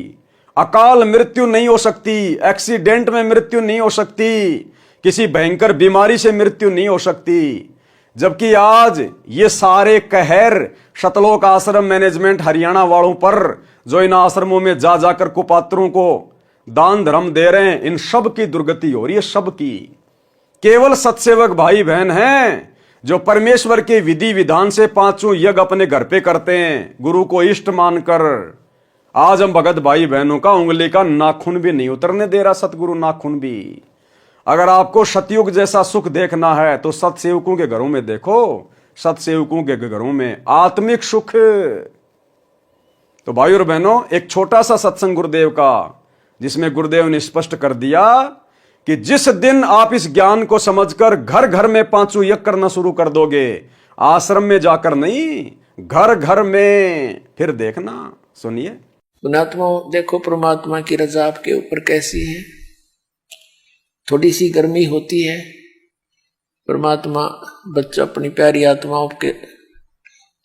अकाल मृत्यु नहीं हो सकती, एक्सीडेंट में मृत्यु नहीं हो सकती, किसी भयंकर बीमारी से मृत्यु नहीं हो सकती। जबकि आज ये सारे कहर शतलोक आश्रम मैनेजमेंट हरियाणा वालों पर, जो इन आश्रमों में जा जाकर कुपात्रों को दान धर्म दे रहे हैं, इन सब की दुर्गति हो रही है, सब की। केवल सत्सेवक भाई बहन हैं जो परमेश्वर के विधि विधान से पांचों यज्ञ अपने घर पे करते हैं, गुरु को इष्ट मानकर। आज हम भगत भाई बहनों का उंगली का नाखून भी नहीं उतरने दे रहा सतगुरु, नाखून भी। अगर आपको सतयुग जैसा सुख देखना है तो सतसेवकों के घरों में देखो, सतसेवकों के घरों में आत्मिक सुख। तो भाई और बहनों, एक छोटा सा सत्संग गुरुदेव का, जिसमें गुरुदेव ने स्पष्ट कर दिया कि जिस दिन आप इस ज्ञान को समझकर घर घर में पांचों यज्ञ करना शुरू कर दोगे, आश्रम में जाकर नहीं, घर घर में, फिर देखना। सुनिए। पुणात्मा, देखो परमात्मा की रजा आपके ऊपर कैसी है। थोड़ी सी गर्मी होती है, परमात्मा बच्चा अपनी प्यारी आत्माओं के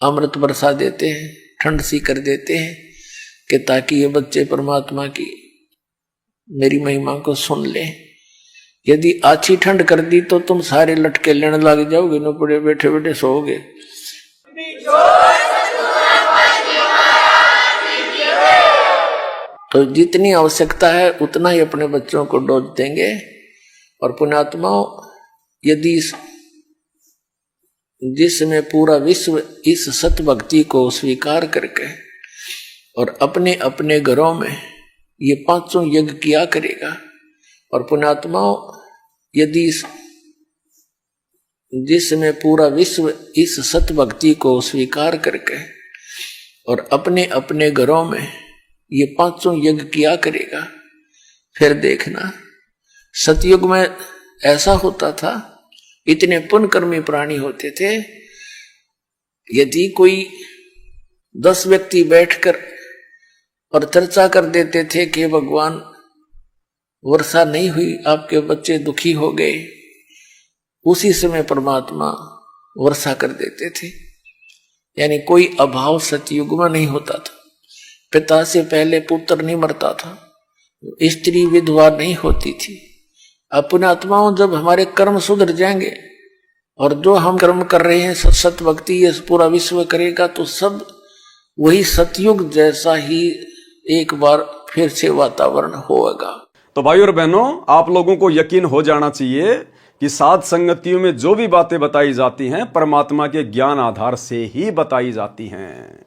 अमृत बरसा देते हैं, ठंड सी कर देते हैं कि ताकि ये बच्चे परमात्मा की मेरी महिमा को सुन लें। यदि अच्छी ठंड कर दी तो तुम सारे लटके लेने लग जाओगे, न पड़े बैठे बैठे सोओगे। तो जितनी आवश्यकता है उतना ही अपने बच्चों को डोज देंगे। और पुण्यात्माओं, यदि जिसमें पूरा विश्व इस सत भक्ति को स्वीकार करके और अपने अपने घरों में ये पांचों यज्ञ किया करेगा। और पुण्यात्माओं, यदि जिसमें पूरा विश्व इस सत भक्ति को स्वीकार करके और अपने अपने घरों में ये पांचों यज्ञ किया करेगा, फिर देखना। सतयुग में ऐसा होता था, इतने पुण्यकर्मी प्राणी होते थे, यदि कोई 10 व्यक्ति बैठकर और चर्चा कर देते थे कि भगवान वर्षा नहीं हुई, आपके बच्चे दुखी हो गए, उसी समय परमात्मा वर्षा कर देते थे। यानी कोई अभाव सतयुग में नहीं होता था। पिता से पहले पुत्र नहीं मरता था, स्त्री विधवा नहीं होती थी। अपने आत्माओं, जब हमारे कर्म सुधर जाएंगे और जो हम कर्म कर रहे हैं सत भक्ति ये पूरा विश्व करेगा, तो सब वही सतयुग जैसा ही एक बार फिर से वातावरण होगा। तो भाई और बहनों, आप लोगों को यकीन हो जाना चाहिए कि साध संगतियों में जो भी बातें बताई जाती हैं परमात्मा के ज्ञान आधार से ही बताई जाती हैं।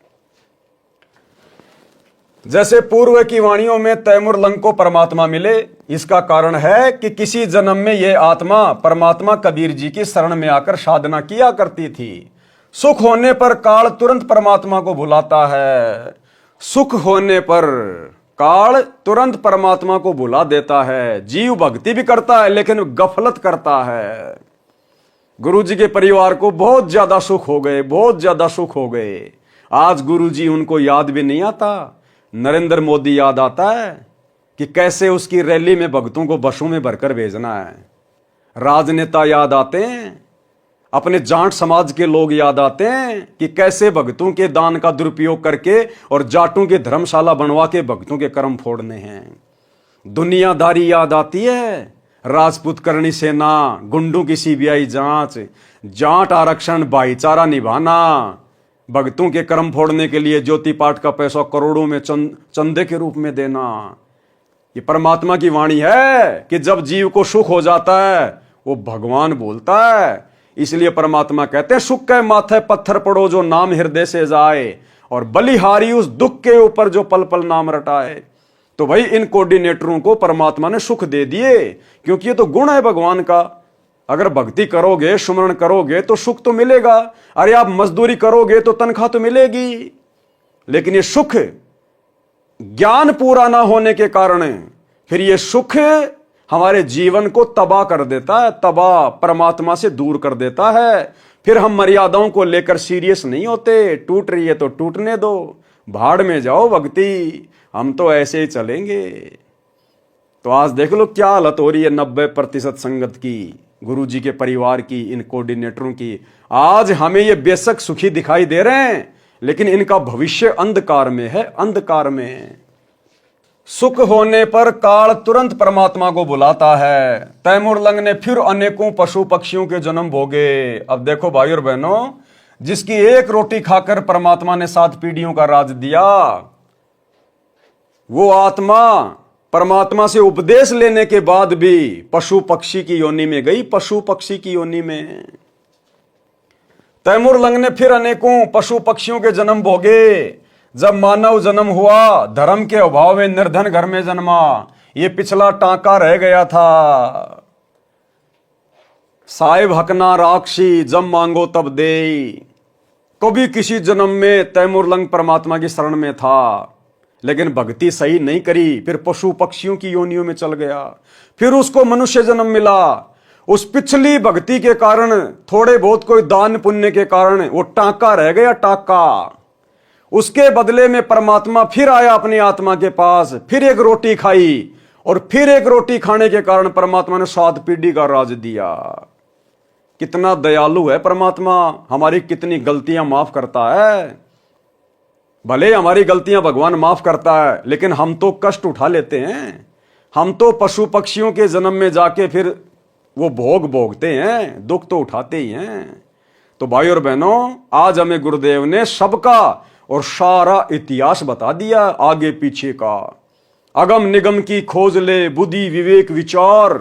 जैसे पूर्व की वाणियों में तैमूर लंग को परमात्मा मिले, इसका कारण है कि किसी जन्म में यह आत्मा परमात्मा कबीर जी की शरण में आकर साधना किया करती थी। सुख होने पर काल तुरंत परमात्मा को बुलाता है, सुख होने पर काल तुरंत परमात्मा को बुला देता है। जीव भक्ति भी करता है लेकिन गफलत करता है। गुरु जी के परिवार को बहुत ज्यादा सुख हो गए, बहुत ज्यादा सुख हो गए। आज गुरु जी उनको याद भी नहीं आता। नरेंद्र मोदी याद आता है कि कैसे उसकी रैली में भक्तों को बसों में भरकर भेजना है। राजनेता याद आते हैं, अपने जाट समाज के लोग याद आते हैं कि कैसे भक्तों के दान का दुरुपयोग करके और जाटों के धर्मशाला बनवा के भक्तों के कर्म फोड़ने हैं। दुनियादारी याद आती है, राजपूत करणी सेना, गुंडों की सीबीआई जांच, जाट आरक्षण, भाईचारा निभाना, भक्तों के कर्म फोड़ने के लिए ज्योति पाठ का पैसा करोड़ों में चंदे के रूप में देना। ये परमात्मा की वाणी है कि जब जीव को सुख हो जाता है वो भगवान बोलता है। इसलिए परमात्मा कहते हैं, सुख के माथे पत्थर पड़ो जो नाम हृदय से जाए, और बलिहारी उस दुख के ऊपर जो पल पल नाम रटाए। तो भाई इन कोऑर्डिनेटरों को परमात्मा ने सुख दे दिए, क्योंकि ये तो गुण है भगवान का। अगर भक्ति करोगे, सुमरण करोगे तो सुख तो मिलेगा। अरे आप मजदूरी करोगे तो तनख्वाह तो मिलेगी। लेकिन ये सुख ज्ञान पूरा ना होने के कारण फिर ये सुख हमारे जीवन को तबाह कर देता है, तबाह, परमात्मा से दूर कर देता है। फिर हम मर्यादाओं को लेकर सीरियस नहीं होते। टूट रही है तो टूटने दो, भाड़ में जाओ भक्ति, हम तो ऐसे ही चलेंगे। तो आज देख लो क्या हालत हो रही है 90% संगत की, गुरु जी के परिवार की, इन कोऑर्डिनेटरों की। आज हमें ये बेशक सुखी दिखाई दे रहे हैं लेकिन इनका भविष्य अंधकार में है, अंधकार में। सुख होने पर काल तुरंत परमात्मा को बुलाता है। तैमूर लंग ने फिर अनेकों पशु पक्षियों के जन्म भोगे। अब देखो भाई और बहनों, जिसकी एक रोटी खाकर परमात्मा ने 7 पीढ़ियों का राज दिया, वो आत्मा परमात्मा से उपदेश लेने के बाद भी पशु पक्षी की योनि में गई, पशु पक्षी की योनि में। तैमूर लंग ने फिर अनेकों पशु पक्षियों के जन्म भोगे। जब मानव जन्म हुआ, धर्म के अभाव में निर्धन घर में जन्मा। ये पिछला टांका रह गया था, साहिब हकना राक्षी, जब मांगो तब दे। कभी किसी जन्म में तैमूर लंग परमात्मा की शरण में था, लेकिन भक्ति सही नहीं करी, फिर पशु पक्षियों की योनियों में चल गया। फिर उसको मनुष्य जन्म मिला। उस पिछली भक्ति के कारण, थोड़े बहुत कोई दान पुण्य के कारण वो टांका रह गया, टांका। उसके बदले में परमात्मा फिर आया अपनी आत्मा के पास, फिर एक रोटी खाई, और फिर एक रोटी खाने के कारण परमात्मा ने 7 पीढ़ी का राज दिया। कितना दयालु है परमात्मा, हमारी कितनी गलतियां माफ करता है। भले हमारी गलतियां भगवान माफ करता है, लेकिन हम तो कष्ट उठा लेते हैं। हम तो पशु पक्षियों के जन्म में जाके फिर वो भोग भोगते हैं, दुख तो उठाते ही हैं। तो भाई और बहनों, आज हमें गुरुदेव ने सबका और सारा इतिहास बता दिया, आगे पीछे का। अगम निगम की खोज ले, बुद्धि विवेक विचार,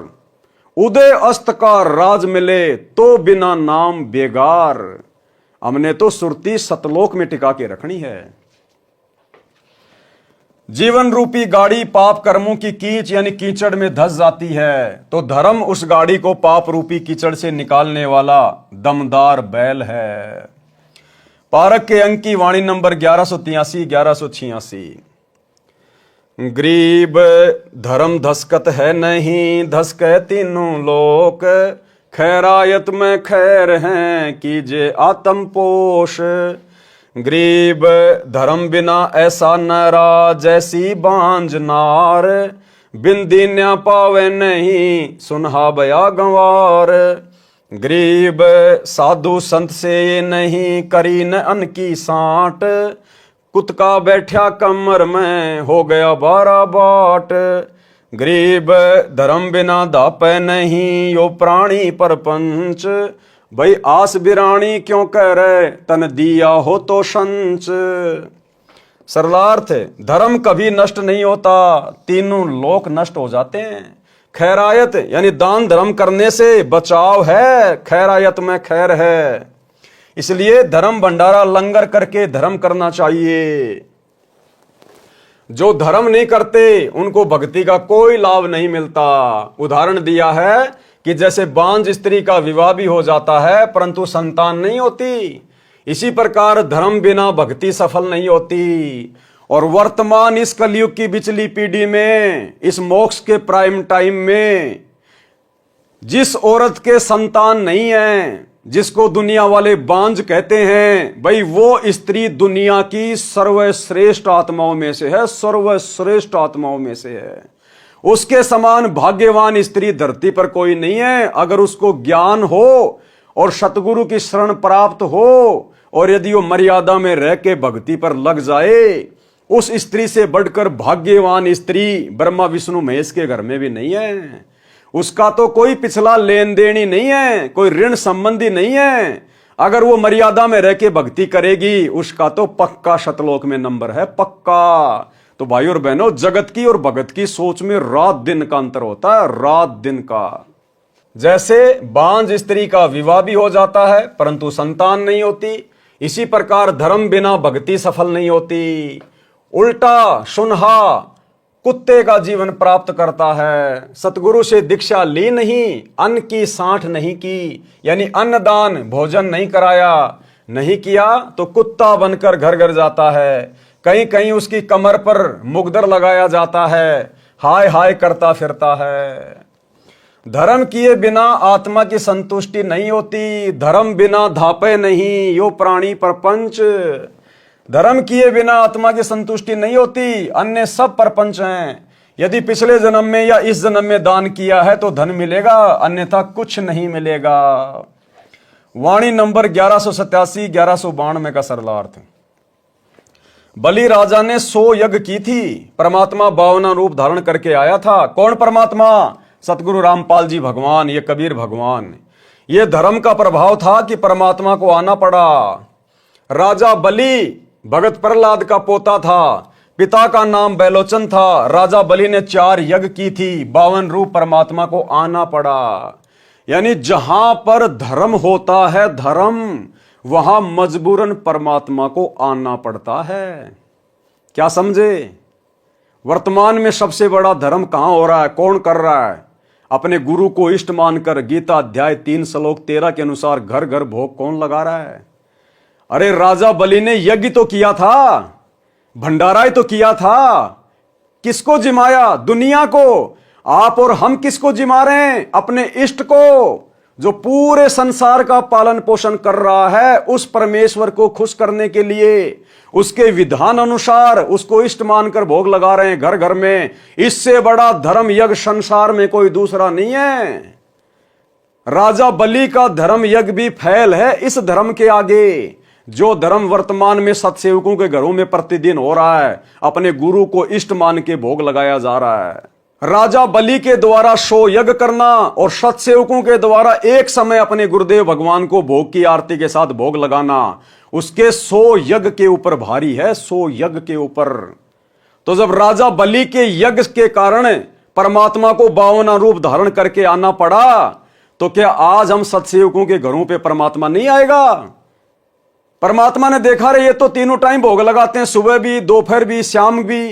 उदय अस्त का राज मिले तो बिना नाम बेगार। हमने तो सुरती सतलोक में टिका के रखनी है। जीवन रूपी गाड़ी पाप कर्मों की कीच यानी कीचड़ में धस जाती है, तो धर्म उस गाड़ी को पाप रूपी कीचड़ से निकालने वाला दमदार बैल है। पारक के अंक की वाणी नंबर 1183-1186। गरीब धर्म धसकत है नहीं, धसके तीनों लोक, खैरायत में खैर हैं कीजे आत्म पोष। गरीब धर्म बिना ऐसा नरा, जैसी बांझ नार, बिंदी न्या पावे नहीं, सुनहा बया गंवार। गरीब साधु संत से नहीं, करी न अन्न की सांट, कुतका बैठा कमर में, हो गया 12 बाट। गरीब धर्म बिना दापे नहीं, यो प्राणी परपंच, भाई आस बिरानी क्यों कह रहे, तन दिया हो तो संच। सरलार्थ, धर्म कभी नष्ट नहीं होता, तीनों लोक नष्ट हो जाते हैं। खैरायत यानी दान धर्म करने से बचाव है, खैरायत में खैर है। इसलिए धर्म भंडारा लंगर करके धर्म करना चाहिए। जो धर्म नहीं करते उनको भक्ति का कोई लाभ नहीं मिलता। उदाहरण दिया है कि जैसे बांझ स्त्री का विवाह भी हो जाता है परंतु संतान नहीं होती, इसी प्रकार धर्म बिना भक्ति सफल नहीं होती। और वर्तमान इस कलयुग की बिचली पीढ़ी में, इस मोक्ष के प्राइम टाइम में, जिस औरत के संतान नहीं है, जिसको दुनिया वाले बांझ कहते हैं, भाई वो स्त्री दुनिया की सर्वश्रेष्ठ आत्माओं में से है, सर्वश्रेष्ठ आत्माओं में से है। उसके समान भाग्यवान स्त्री धरती पर कोई नहीं है। अगर उसको ज्ञान हो और सतगुरु की शरण प्राप्त हो और यदि वो मर्यादा में रह के भक्ति पर लग जाए, उस स्त्री से बढ़कर भाग्यवान स्त्री ब्रह्मा विष्णु महेश के घर में भी नहीं है। उसका तो कोई पिछला लेन देन ही नहीं है, कोई ऋण संबंधी नहीं है। अगर वो मर्यादा में रह के भक्ति करेगी, उसका तो पक्का शतलोक में नंबर है, पक्का। तो भाई और बहनों, जगत की और भगत की सोच में रात दिन का अंतर होता है, रात दिन का। जैसे बांझ स्त्री का विवाह भी हो जाता है परंतु संतान नहीं होती, इसी प्रकार धर्म बिना भक्ति सफल नहीं होती। उल्टा सुनहा कुत्ते का जीवन प्राप्त करता है। सतगुरु से दीक्षा ली नहीं, अन्न की सांठ नहीं की, यानी अन्नदान भोजन नहीं कराया, नहीं किया तो कुत्ता बनकर घर घर जाता है। कहीं कहीं उसकी कमर पर मुगदर लगाया जाता है, हाय हाय करता फिरता है। धर्म किए बिना आत्मा की संतुष्टि नहीं होती, धर्म बिना धापे नहीं यो प्राणी प्रपंच। धर्म किए बिना आत्मा की संतुष्टि नहीं होती, अन्य सब परपंच हैं। यदि पिछले जन्म में या इस जन्म में दान किया है तो धन मिलेगा, अन्यथा कुछ नहीं मिलेगा। वाणी नंबर 1187 1192 का सरलार्थ। बलि राजा ने 100 यज्ञ की थी, परमात्मा 52 रूप धारण करके आया था। कौन परमात्मा? सतगुरु रामपाल जी भगवान, ये कबीर भगवान। ये धर्म का प्रभाव था कि परमात्मा को आना पड़ा। राजा बलि भगत प्रहलाद का पोता था, पिता का नाम बैलोचन था। राजा बलि ने 4 यज्ञ की थी, 52 रूप परमात्मा को आना पड़ा। यानी जहां पर धर्म होता है, धर्म, वहां मजबूरन परमात्मा को आना पड़ता है। क्या समझे? वर्तमान में सबसे बड़ा धर्म कहां हो रहा है, कौन कर रहा है? अपने गुरु को इष्ट मानकर गीता अध्याय 3 श्लोक 13 के अनुसार घर घर भोग कौन लगा रहा है? अरे राजा बलि ने यज्ञ तो किया था, भंडारा तो किया था। किसको जिमाया? दुनिया को। आप और हम किसको जिमा रहे हैं? अपने इष्ट को, जो पूरे संसार का पालन पोषण कर रहा है। उस परमेश्वर को खुश करने के लिए उसके विधान अनुसार उसको इष्ट मानकर भोग लगा रहे हैं घर घर में। इससे बड़ा धर्म यज्ञ संसार में कोई दूसरा नहीं है। राजा बलि का धर्म यज्ञ भी फैल है इस धर्म के आगे, जो धर्म वर्तमान में सतसेवकों के घरों में प्रतिदिन हो रहा है। अपने गुरु को इष्ट मान के भोग लगाया जा रहा है। राजा बलि के द्वारा 100 यज्ञ करना और सतसेवकों के द्वारा एक समय अपने गुरुदेव भगवान को भोग की आरती के साथ भोग लगाना, उसके 100 यज्ञ के ऊपर भारी है, 100 यज्ञ के ऊपर। तो जब राजा बलि के यज्ञ के कारण परमात्मा को 52 रूप धारण करके आना पड़ा, तो क्या आज हम सतसेवकों के घरों पे परमात्मा नहीं आएगा? परमात्मा ने देखा रे ये तो तीनों टाइम भोग लगाते हैं, सुबह भी, दोपहर भी, शाम भी।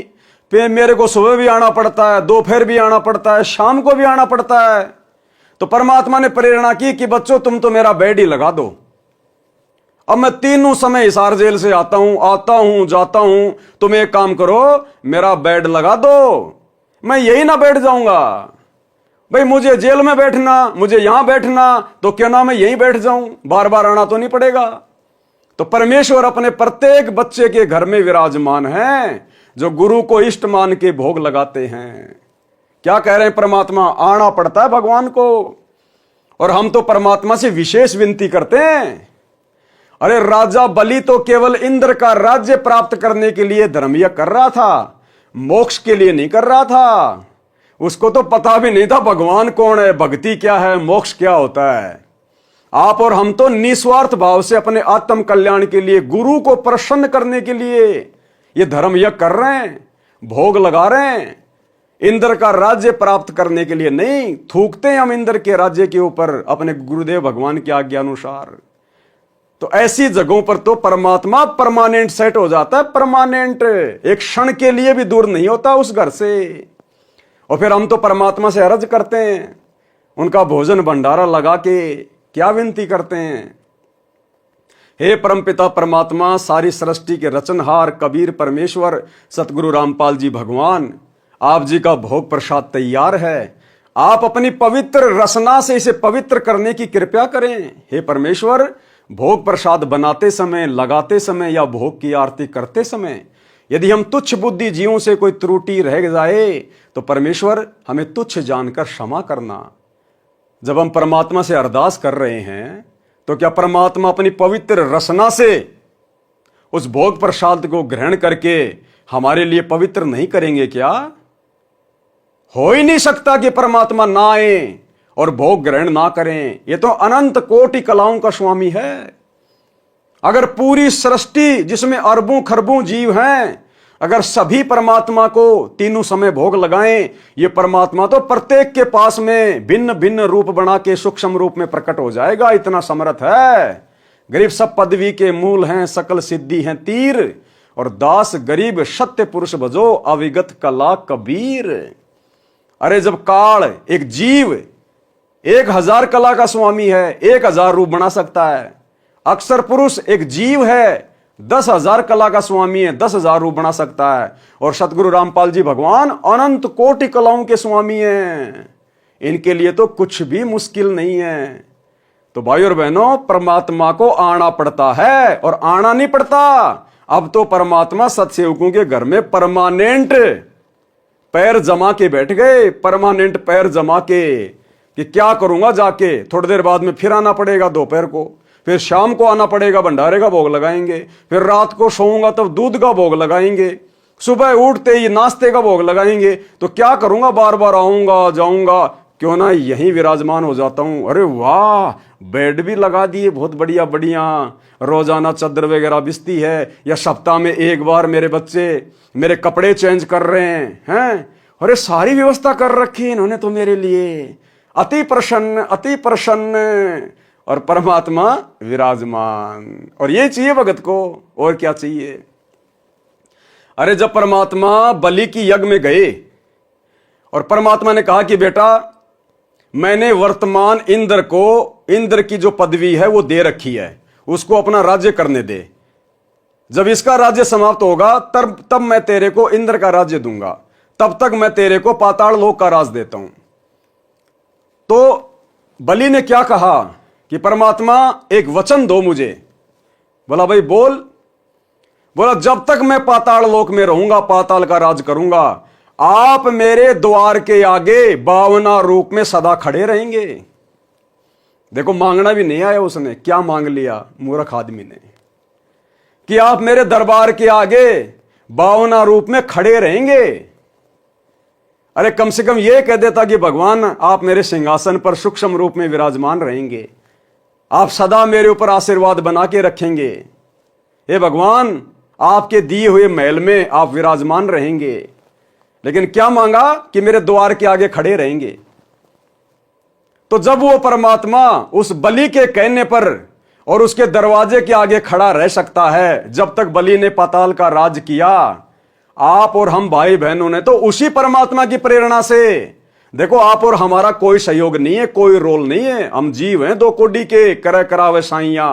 फिर मेरे को सुबह भी आना पड़ता है, दोपहर भी आना पड़ता है, शाम को भी आना पड़ता है। तो परमात्मा ने प्रेरणा की कि बच्चों तुम तो मेरा बेड ही लगा दो। अब मैं तीनों समय हिसार जेल से आता हूं जाता हूं, तुम एक काम करो, मेरा बेड लगा दो, मैं यही ना बैठ जाऊंगा। भाई मुझे जेल में बैठना, मुझे यहां बैठना, तो क्यों ना मैं यहीं बैठ जाऊं, बार बार आना तो नहीं पड़ेगा। तो परमेश्वर अपने प्रत्येक बच्चे के घर में विराजमान है, जो गुरु को इष्ट मान के भोग लगाते हैं। क्या कह रहे हैं परमात्मा? आना पड़ता है भगवान को। और हम तो परमात्मा से विशेष विनती करते हैं। अरे राजा बलि तो केवल इंद्र का राज्य प्राप्त करने के लिए धर्म यज्ञ कर रहा था, मोक्ष के लिए नहीं कर रहा था। उसको तो पता भी नहीं था भगवान कौन है, भक्ति क्या है, मोक्ष क्या होता है। आप और हम तो निस्वार्थ भाव से अपने आत्म कल्याण के लिए, गुरु को प्रसन्न करने के लिए ये धर्म यज्ञ कर रहे हैं, भोग लगा रहे हैं। इंद्र का राज्य प्राप्त करने के लिए नहीं। थूकते हैं हम इंद्र के राज्य के ऊपर अपने गुरुदेव भगवान की आज्ञा अनुसार। तो ऐसी जगहों पर तो परमात्मा परमानेंट सेट हो जाता है, परमानेंट, एक क्षण के लिए भी दूर नहीं होता उस घर से। और फिर हम तो परमात्मा से अर्ज करते हैं, उनका भोजन भंडारा लगा के क्या विनती करते हैं हे परमपिता परमात्मा, सारी सृष्टि के रचनहार कबीर परमेश्वर सतगुरु रामपाल जी भगवान, आप जी का भोग प्रसाद तैयार है। आप अपनी पवित्र रसना से इसे पवित्र करने की कृपा करें। हे परमेश्वर, भोग प्रसाद बनाते समय, लगाते समय या भोग की आरती करते समय यदि हम तुच्छ बुद्धि जीवों से कोई त्रुटि रह जाए तो परमेश्वर हमें तुच्छ जानकर क्षमा करना। जब हम परमात्मा से अरदास कर रहे हैं तो क्या परमात्मा अपनी पवित्र रसना से उस भोग प्रसाद को ग्रहण करके हमारे लिए पवित्र नहीं करेंगे क्या? हो ही नहीं सकता कि परमात्मा ना आए और भोग ग्रहण ना करें। ये तो अनंत कोटि कलाओं का स्वामी है। अगर पूरी सृष्टि जिसमें अरबों खरबों जीव हैं, अगर सभी परमात्मा को तीनों समय भोग लगाएं, ये परमात्मा तो प्रत्येक के पास में भिन्न भिन्न रूप बना के सूक्ष्म रूप में प्रकट हो जाएगा। इतना समर्थ है। गरीब सब पदवी के मूल हैं, सकल सिद्धि हैं तीर, और दास गरीब सत्य पुरुष भजो, अविगत कला कबीर। अरे जब काल एक जीव 1000 कला का स्वामी है, 1000 रूप बना सकता है। अक्षर पुरुष एक जीव है, 10,000 कला का स्वामी है, 10,000 रूप बना सकता है। और सतगुरु रामपाल जी भगवान अनंत कोटि कलाओं के स्वामी हैं। इनके लिए तो कुछ भी मुश्किल नहीं है। तो भाई और बहनों, परमात्मा को आना पड़ता है और आना नहीं पड़ता। अब तो परमात्मा सत्सेवकों के घर में परमानेंट पैर जमा के बैठ गए, परमानेंट पैर जमा के, कि क्या करूंगा जाके, थोड़ी देर बाद में फिर आना पड़ेगा दोपहर को, फिर शाम को आना पड़ेगा, भंडारे का भोग लगाएंगे, फिर रात को सोऊंगा तब दूध का भोग लगाएंगे, सुबह उठते ही नाश्ते का भोग लगाएंगे। तो क्या करूंगा, बार बार आऊंगा जाऊंगा, क्यों ना यहीं विराजमान हो जाता हूं। अरे वाह, बेड भी लगा दिए बहुत बढ़िया बढ़िया, रोजाना चादर वगैरह बिछती है, या सप्ताह में एक बार मेरे बच्चे मेरे कपड़े चेंज कर रहे हैं। अरे सारी व्यवस्था कर रखी है इन्होंने तो मेरे लिए। अति प्रसन्न, अति प्रसन्न, और परमात्मा विराजमान। और ये चाहिए भगत को, और क्या चाहिए। अरे जब परमात्मा बलि की यज्ञ में गए और परमात्मा ने कहा कि बेटा, मैंने वर्तमान इंद्र को, इंद्र की जो पदवी है वो दे रखी है, उसको अपना राज्य करने दे। जब इसका राज्य समाप्त होगा तब मैं तेरे को इंद्र का राज्य दूंगा, तब तक मैं तेरे को पाताल लोक का राज देता हूं। तो बलि ने क्या कहा कि परमात्मा एक वचन दो मुझे। बोला भाई बोल। बोला जब तक मैं पाताल लोक में रहूंगा, पाताल का राज करूंगा, आप मेरे द्वार के आगे 52 रूप में सदा खड़े रहेंगे। देखो, मांगना भी नहीं आया उसने, क्या मांग लिया मूर्ख आदमी ने, कि आप मेरे दरबार के आगे 52 रूप में खड़े रहेंगे। अरे कम से कम यह कह देता कि भगवान आप मेरे सिंहासन पर सूक्ष्म रूप में विराजमान रहेंगे, आप सदा मेरे ऊपर आशीर्वाद बना के रखेंगे। हे भगवान, आपके दिए हुए महल में आप विराजमान रहेंगे। लेकिन क्या मांगा कि मेरे द्वार के आगे खड़े रहेंगे। तो जब वो परमात्मा उस बलि के कहने पर और उसके दरवाजे के आगे खड़ा रह सकता है, जब तक बलि ने पाताल का राज किया, आप और हम भाई बहनों ने तो उसी परमात्मा की प्रेरणा से, देखो आप और हमारा कोई सहयोग नहीं है, कोई रोल नहीं है, हम जीव हैं 2 कोडी के, करे करावे साइया।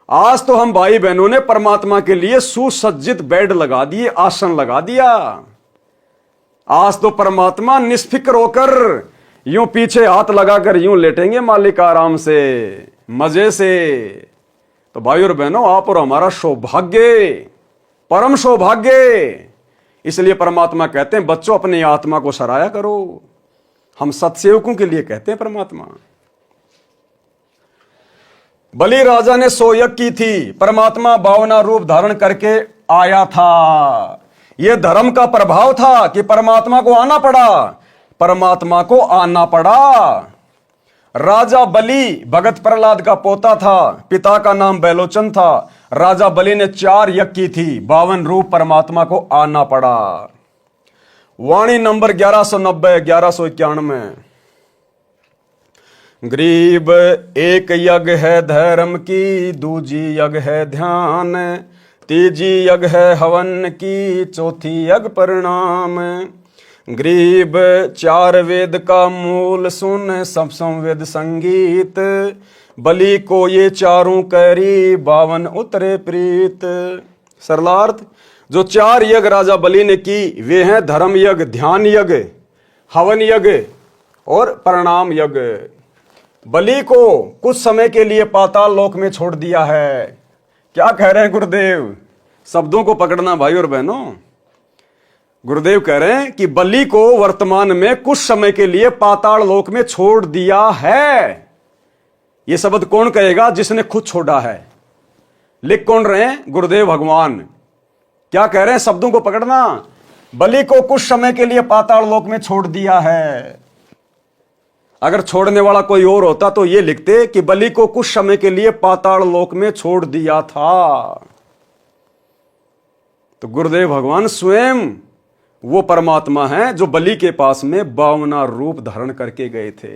आज तो हम भाई बहनों ने परमात्मा के लिए सुसज्जित बेड लगा दिए, आसन लगा दिया। आज तो परमात्मा निष्फिक्र होकर यूं पीछे हाथ लगाकर यूं लेटेंगे मालिक आराम से, मजे से। तो भाई और बहनों, आप और हमारा सौभाग्य, परम सौभाग्य। इसलिए परमात्मा कहते हैं बच्चों अपनी आत्मा को सराया करो। हम सत्सेवकों के लिए कहते हैं परमात्मा। बलि राजा ने 100 यज्ञ की थी, परमात्मा 52 रूप धारण करके आया था। यह धर्म का प्रभाव था कि परमात्मा को आना पड़ा, परमात्मा को आना पड़ा। राजा बलि भगत प्रहलाद का पोता था, पिता का नाम बैलोचन था। राजा बलि ने 4 यज्ञ की थी, 52 रूप परमात्मा को आना पड़ा। वाणी नंबर 1190 1191। गरीब एक यज्ञ है धर्म की, दूजी यज्ञ है ध्यान, तीजी यज्ञ है हवन की, चौथी यज्ञ परिणाम। गरीब 4 वेद का मूल सुन, सब संवेद संगीत, बलि को ये चारों कैरी 52 उतरे प्रीत। सरलार्थ, जो 4 यज्ञ राजा बलि ने की वे हैं धर्म यज्ञ, ध्यान यज्ञ, हवन यज्ञ और प्रणाम यज्ञ। बलि को कुछ समय के लिए पाताल लोक में छोड़ दिया है। क्या कह रहे हैं गुरुदेव? शब्दों को पकड़ना भाई और बहनों। गुरुदेव कह रहे हैं कि बलि को वर्तमान में कुछ समय के लिए पाताल लोक में छोड़ दिया है। यह शब्द कौन कहेगा? जिसने खुद छोड़ा है। लिख कौन रहे हैं? गुरुदेव भगवान। क्या कह रहे हैं? शब्दों को पकड़ना। बलि को कुछ समय के लिए पाताल लोक में छोड़ दिया है। अगर छोड़ने वाला कोई और होता तो यह लिखते कि बलि को कुछ समय के लिए पाताल लोक में छोड़ दिया था। तो गुरुदेव भगवान स्वयं वो परमात्मा है जो बलि के पास में 52 रूप धारण करके गए थे।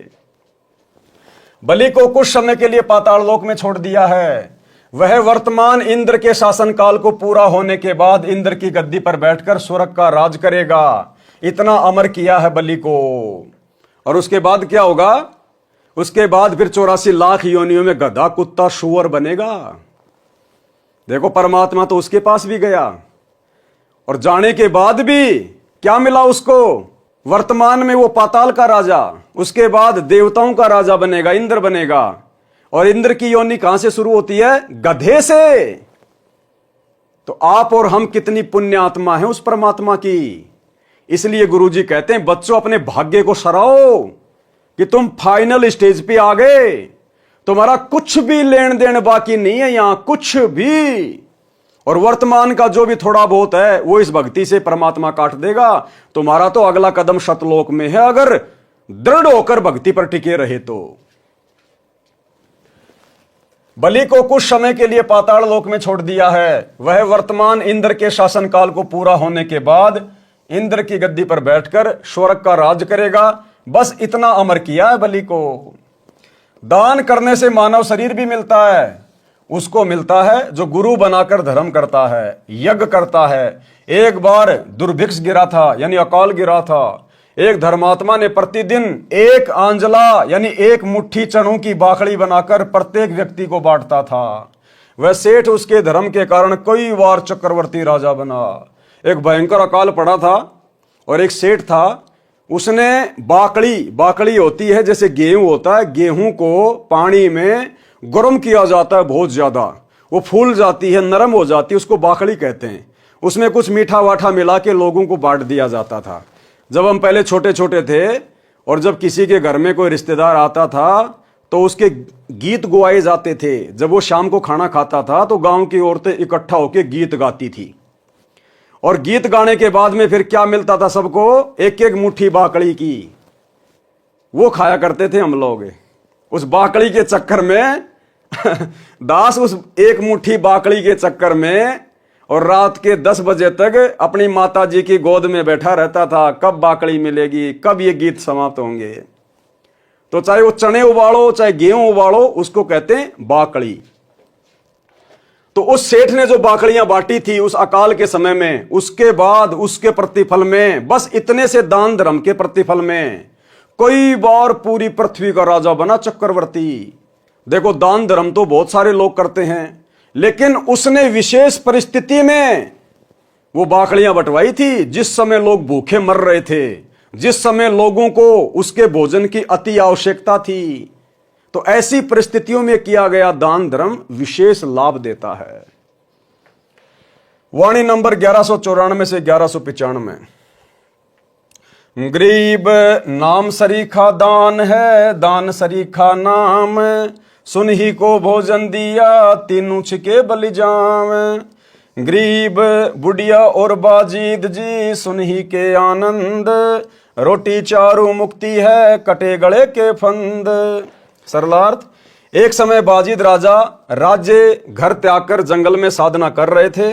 बलि को कुछ समय के लिए पाताल लोक में छोड़ दिया है। वह वर्तमान इंद्र के शासन काल को पूरा होने के बाद इंद्र की गद्दी पर बैठकर स्वर्ग का राज करेगा। इतना अमर किया है बलि को। और उसके बाद क्या होगा? उसके बाद फिर 84 लाख योनियों में गधा, कुत्ता, शुअर बनेगा। देखो, परमात्मा तो उसके पास भी गया और जाने के बाद भी क्या मिला उसको? वर्तमान में वो पाताल का राजा, उसके बाद देवताओं का राजा बनेगा, इंद्र बनेगा। और इंद्र की योनि कहां से शुरू होती है? गधे से। तो आप और हम कितनी पुण्य आत्मा है उस परमात्मा की। इसलिए गुरुजी कहते हैं बच्चों अपने भाग्य को सराहो कि तुम फाइनल स्टेज पे आ गए। तुम्हारा कुछ भी लेन देन बाकी नहीं है यहां, कुछ भी। और वर्तमान का जो भी थोड़ा बहुत है वो इस भक्ति से परमात्मा काट देगा। तुम्हारा तो अगला कदम शतलोक में है, अगर दृढ़ होकर भक्ति पर टिके रहे तो। बलि को कुछ समय के लिए पाताल लोक में छोड़ दिया है। वह वर्तमान इंद्र के शासन काल को पूरा होने के बाद इंद्र की गद्दी पर बैठकर स्वर्ग का राज करेगा। बस इतना अमर किया है बलि को। दान करने से मानव शरीर भी मिलता है। उसको मिलता है जो गुरु बनाकर धर्म करता है, यज्ञ करता है। एक बार दुर्भिक्ष गिरा था, यानी अकाल गिरा था। एक धर्मात्मा ने प्रतिदिन 1 आंजला यानी 1 मुट्ठी चनों की बाखड़ी बनाकर प्रत्येक व्यक्ति को बांटता था। वह सेठ उसके धर्म के कारण कई बार चक्रवर्ती राजा बना। एक भयंकर अकाल पड़ा था और एक सेठ था, उसने बाकड़ी होती है जैसे गेहूं होता है, गेहूं को पानी में गर्म किया जाता है बहुत ज्यादा, वो फूल जाती है, नरम हो जाती है, उसको बाकड़ी कहते हैं। उसमें कुछ मीठा वाठा मिला के लोगों को बांट दिया जाता था। जब हम पहले छोटे छोटे थे और जब किसी के घर में कोई रिश्तेदार आता था तो उसके गीत गुआए जाते थे। जब वो शाम को खाना खाता था तो गांव की औरतें इकट्ठा होकर गीत गाती थी और गीत गाने के बाद में फिर क्या मिलता था सबको? 1-1 मुट्ठी बाकड़ी की। वो खाया करते थे हम लोग। उस बाकड़ी के चक्कर में दास उस 1 मुट्ठी बाकड़ी के चक्कर में और रात के 10 बजे तक अपनी माता जी की गोद में बैठा रहता था, कब बाकड़ी मिलेगी, कब ये गीत समाप्त होंगे। तो चाहे वो चने उबालो चाहे गेहूं उबालो, उसको कहते हैं बाकड़ी। तो उस सेठ ने जो बाकड़ियां बांटी थी उस अकाल के समय में, उसके बाद उसके प्रतिफल में, बस इतने से दान धर्म के प्रतिफल में कई बार पूरी पृथ्वी का राजा बना, चक्रवर्ती। देखो, दान धर्म तो बहुत सारे लोग करते हैं, लेकिन उसने विशेष परिस्थिति में वो बाकड़ियां बंटवाई थी जिस समय लोग भूखे मर रहे थे, जिस समय लोगों को उसके भोजन की अति आवश्यकता थी। तो ऐसी परिस्थितियों में किया गया दान धर्म विशेष लाभ देता है। वाणी नंबर 1194 से 1195। गरीब नाम सरीखा दान है, दान सरीखा नाम, सुन ही को भोजन दिया, तीनों छिके बलि जाम। गरीब बुढ़िया और बाजीद जी, सुन ही के आनंद, रोटी चारू मुक्ति है, कटे गले के फंद। सरलार्थ, एक समय बाजीद राजा राज्य घर त्याग कर जंगल में साधना कर रहे थे।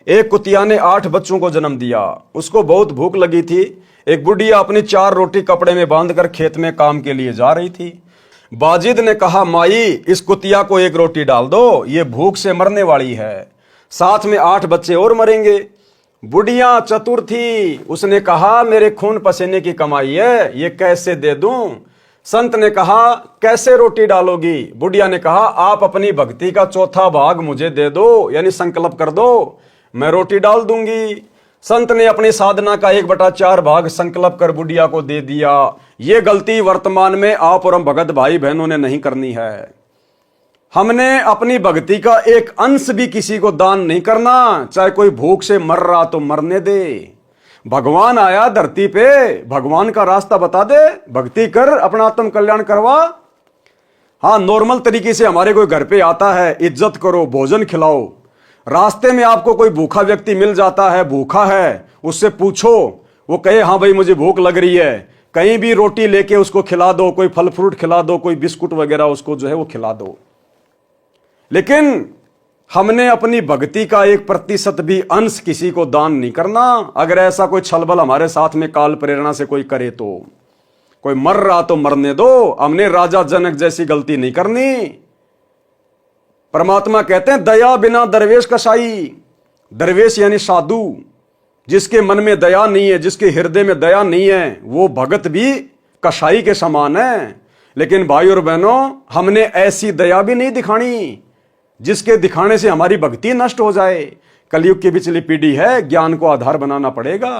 एक कुतिया ने 8 बच्चों को जन्म दिया। उसको बहुत भूख लगी थी। एक बुढ़िया अपनी 4 रोटी कपड़े में बांधकर खेत में काम के लिए जा रही थी। बाजिद ने कहा, माई इस कुतिया को 1 रोटी डाल दो, ये भूख से मरने वाली है, साथ में 8 बच्चे और मरेंगे। बुढ़िया चतुर थी, उसने कहा मेरे खून पसीने की कमाई है, ये कैसे दे दूं। संत ने कहा कैसे रोटी डालोगी? बुढ़िया ने कहा आप अपनी भक्ति का चौथा भाग मुझे दे दो, यानी संकल्प कर दो, मैं रोटी डाल दूंगी। संत ने अपनी साधना का 1/4 भाग संकल्प कर बुढ़िया को दे दिया। ये गलती वर्तमान में आप और हम भगत भाई बहनों ने नहीं करनी है। हमने अपनी भक्ति का एक अंश भी किसी को दान नहीं करना, चाहे कोई भूख से मर रहा तो मरने दे। भगवान आया धरती पे, भगवान का रास्ता बता दे, भक्ति कर, अपना आत्म कल्याण करवा। हाँ, नॉर्मल तरीके से हमारे कोई घर पे आता है, इज्जत करो, भोजन खिलाओ। रास्ते में आपको कोई भूखा व्यक्ति मिल जाता है, भूखा है, उससे पूछो, वो कहे हाँ भाई मुझे भूख लग रही है, कहीं भी रोटी लेके उसको खिला दो, कोई फल फ्रूट खिला दो, कोई बिस्कुट वगैरह उसको जो है वो खिला दो। लेकिन हमने अपनी भक्ति का 1% भी अंश किसी को दान नहीं करना। अगर ऐसा कोई छलबल हमारे साथ में काल प्रेरणा से कोई करे तो, कोई मर रहा तो मरने दो, हमने राजा जनक जैसी गलती नहीं करनी। परमात्मा कहते हैं दया बिना दरवेश कसाई। दरवेश यानी साधु, जिसके मन में दया नहीं है, जिसके हृदय में दया नहीं है, वो भगत भी कसाई के समान है। लेकिन भाई और बहनों, हमने ऐसी दया भी नहीं दिखानी जिसके दिखाने से हमारी भक्ति नष्ट हो जाए। कलयुग की पिछली पीढ़ी है, ज्ञान को आधार बनाना पड़ेगा।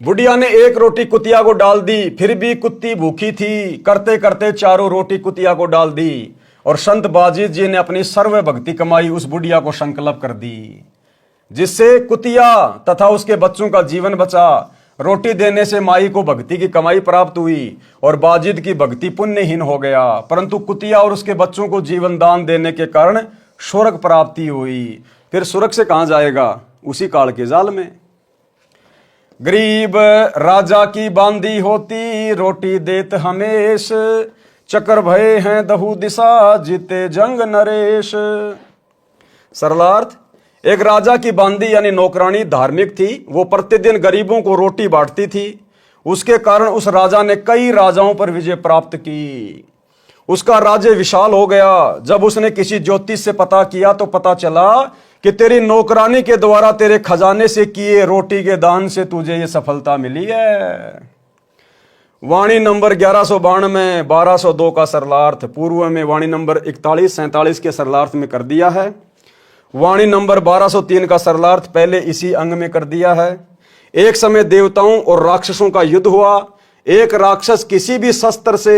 बुढ़िया ने 1 रोटी कुतिया को डाल दी, फिर भी कुत्ती भूखी थी। करते करते 4 रोटी कुतिया को डाल दी और संत बाजीत जी ने अपनी सर्व भक्ति कमाई उस बुढ़िया को संकल्प कर दी, जिससे कुतिया तथा उसके बच्चों का जीवन बचा। रोटी देने से माई को भक्ति की कमाई प्राप्त हुई और बाजिद की भक्ति पुण्यहीन हो गया, परंतु कुतिया और उसके बच्चों को जीवन दान देने के कारण स्वर्ग प्राप्ति हुई। फिर स्वर्ग से कहां जाएगा? उसी काल के जाल में। गरीब राजा की बांदी होती, रोटी देत हमेश, चक्कर भये हैं दहु दिशा, जीते जंग नरेश। सरलार्थ, एक राजा की बांदी यानी नौकरानी धार्मिक थी। वो प्रतिदिन गरीबों को रोटी बांटती थी। उसके कारण उस राजा ने कई राजाओं पर विजय प्राप्त की। उसका राज्य विशाल हो गया। जब उसने किसी ज्योतिष से पता किया तो पता चला कि तेरी नौकरानी के द्वारा तेरे खजाने से किए रोटी के दान से तुझे ये सफलता मिली है। वाणी नंबर 1192 1202 का सरलार्थ पूर्व में वाणी नंबर 41-47 के सरलार्थ में कर दिया है। वाणी नंबर 1203 का सरलार्थ पहले इसी अंग में कर दिया है। एक समय देवताओं और राक्षसों का युद्ध हुआ। एक राक्षस किसी भी शस्त्र से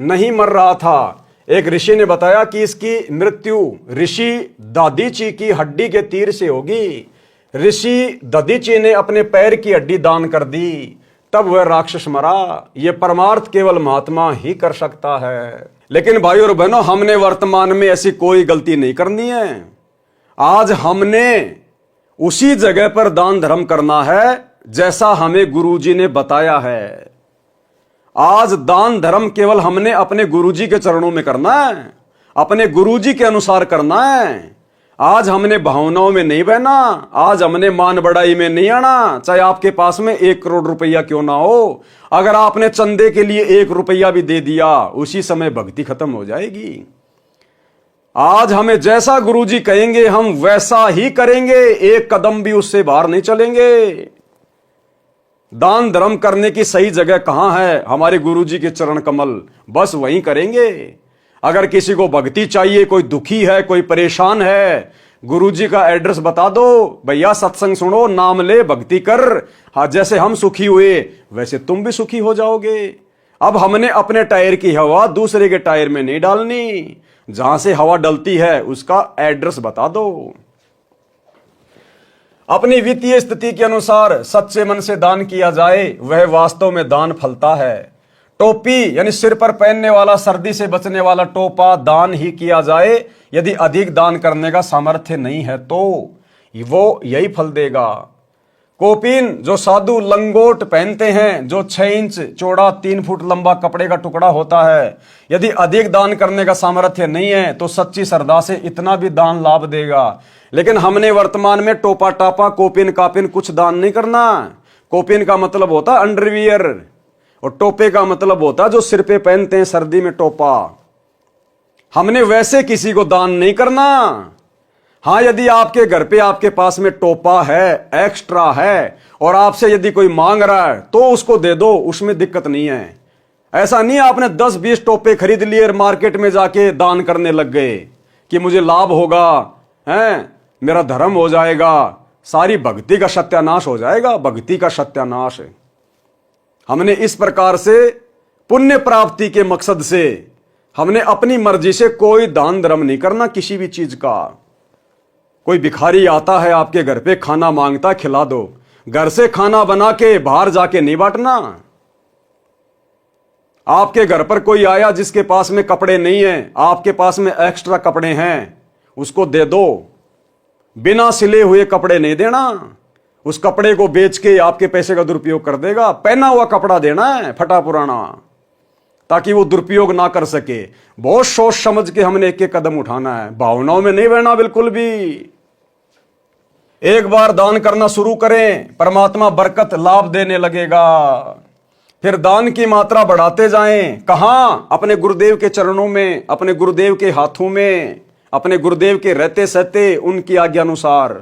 नहीं मर रहा था। एक ऋषि ने बताया कि इसकी मृत्यु ऋषि दधीची की हड्डी के तीर से होगी। ऋषि दधीची ने अपने पैर की हड्डी दान कर दी, तब वह राक्षस मरा। यह परमार्थ केवल महात्मा ही कर सकता है। लेकिन भाइयों और बहनों, हमने वर्तमान में ऐसी कोई गलती नहीं करनी है। आज हमने उसी जगह पर दान धर्म करना है जैसा हमें गुरुजी ने बताया है। आज दान धर्म केवल हमने अपने गुरुजी के चरणों में करना है, अपने गुरुजी के अनुसार करना है। आज हमने भावनाओं में नहीं बहना। आज हमने मान बढ़ाई में नहीं आना। चाहे आपके पास में 1 करोड़ रुपया क्यों ना हो, अगर आपने चंदे के लिए 1 रुपया भी दे दिया, उसी समय भक्ति खत्म हो जाएगी। आज हमें जैसा गुरुजी कहेंगे हम वैसा ही करेंगे, 1 कदम भी उससे बाहर नहीं चलेंगे। दान धर्म करने की सही जगह कहां है? हमारे गुरुजी के चरण कमल, बस वहीं करेंगे। अगर किसी को भक्ति चाहिए, कोई दुखी है, कोई परेशान है, गुरुजी का एड्रेस बता दो, भैया सत्संग सुनो, नाम ले, भक्ति कर। हाँ, जैसे हम सुखी हुए वैसे तुम भी सुखी हो जाओगे। अब हमने अपने टायर की हवा दूसरे के टायर में नहीं डालनी। जहां से हवा डलती है उसका एड्रेस बता दो। अपनी वित्तीय स्थिति के अनुसार सच्चे मन से दान किया जाए, वह वास्तव में दान फलता है। टोपी यानी सिर पर पहनने वाला, सर्दी से बचने वाला टोपा दान ही किया जाए। यदि अधिक दान करने का सामर्थ्य नहीं है तो वो यही फल देगा। कोपीन जो साधु लंगोट पहनते हैं, जो 6 इंच चौड़ा 3 फुट लंबा कपड़े का टुकड़ा होता है, यदि अधिक दान करने का सामर्थ्य नहीं है तो सच्ची श्रद्धा से इतना भी दान लाभ देगा। लेकिन हमने वर्तमान में टोपा टापा कोपिन कापिन कुछ दान नहीं करना। कोपिन का मतलब होता है अंडरवियर और टोपे का मतलब होता है जो सिर पे पहनते हैं सर्दी में टोपा। हमने वैसे किसी को दान नहीं करना। हाँ, यदि आपके घर पे आपके पास में टोपा है, एक्स्ट्रा है और आपसे यदि कोई मांग रहा है तो उसको दे दो, उसमें दिक्कत नहीं है। ऐसा नहीं है आपने 10-20 टोपे खरीद लिए और मार्केट में जाके दान करने लग गए कि मुझे लाभ होगा, हैं, मेरा धर्म हो जाएगा, सारी भक्ति का सत्यानाश हो जाएगा। भक्ति का सत्यानाश है। हमने इस प्रकार से पुण्य प्राप्ति के मकसद से हमने अपनी मर्जी से कोई दान धर्म नहीं करना किसी भी चीज का। कोई भिखारी आता है आपके घर पे, खाना मांगता, खिला दो। घर से खाना बना के बाहर जाके नहीं बांटना। आपके घर पर कोई आया जिसके पास में कपड़े नहीं है, आपके पास में एक्स्ट्रा कपड़े हैं, उसको दे दो। बिना सिले हुए कपड़े नहीं देना। उस कपड़े को बेच के आपके पैसे का दुरुपयोग कर देगा। पहना हुआ कपड़ा देना है, फटा पुराना, ताकि वो दुरुपयोग ना कर सके। बहुत सोच समझ के हमने एक एक कदम उठाना है, भावनाओं में नहीं बहना बिल्कुल भी। एक बार दान करना शुरू करें, परमात्मा बरकत लाभ देने लगेगा। फिर दान की मात्रा बढ़ाते जाएं। कहां? अपने गुरुदेव के चरणों में, अपने गुरुदेव के हाथों में, अपने गुरुदेव के रहते सहते उनकी आज्ञा अनुसार।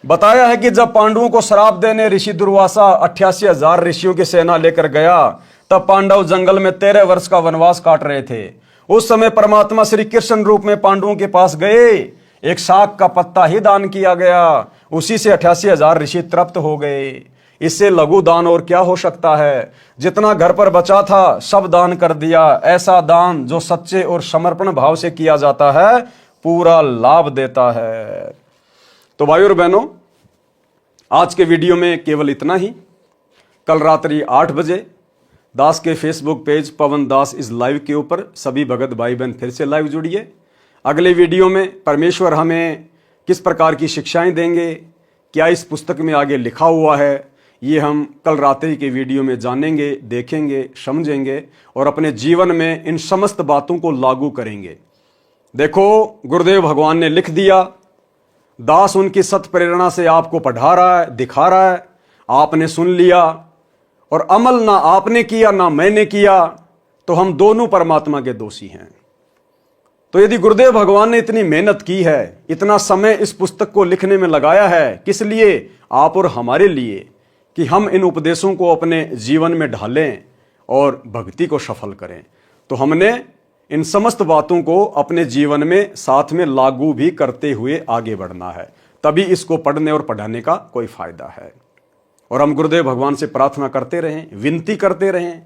बताया है कि जब पांडवों को श्राप देने ऋषि दुर्वासा 88,000 ऋषियों की सेना लेकर गया, तब पांडव जंगल में 13 वर्ष का वनवास काट रहे थे। उस समय परमात्मा श्री कृष्ण रूप में पांडवों के पास गए। एक शाक का पत्ता ही दान किया गया, उसी से 88,000 ऋषि तृप्त हो गए। इससे लघु दान और क्या हो सकता है। जितना घर पर बचा था सब दान कर दिया। ऐसा दान जो सच्चे और समर्पण भाव से किया जाता है पूरा लाभ देता है। तो भाइयों और बहनों, आज के वीडियो में केवल इतना ही। कल रात्रि 8 बजे दास के Facebook page Pawan Das is live के ऊपर सभी भगत भाई बहन फिर से लाइव जुड़िए। अगले वीडियो में परमेश्वर हमें किस प्रकार की शिक्षाएं देंगे, क्या इस पुस्तक में आगे लिखा हुआ है, ये हम कल रात्रि के वीडियो में जानेंगे, देखेंगे, समझेंगे और अपने जीवन में इन समस्त बातों को लागू करेंगे। देखो, गुरुदेव भगवान ने लिख दिया, दास उनकी सत प्रेरणा से आपको पढ़ा रहा है, दिखा रहा है, आपने सुन लिया और अमल ना आपने किया ना मैंने किया, तो हम दोनों परमात्मा के दोषी हैं। तो यदि गुरुदेव भगवान ने इतनी मेहनत की है, इतना समय इस पुस्तक को लिखने में लगाया है, किस लिए? आप और हमारे लिए, कि हम इन उपदेशों को अपने जीवन में ढालें और भक्ति को सफल करें। तो हमने इन समस्त बातों को अपने जीवन में साथ में लागू भी करते हुए आगे बढ़ना है, तभी इसको पढ़ने और पढ़ाने का कोई फायदा है। और हम गुरुदेव भगवान से प्रार्थना करते रहें, विनती करते रहें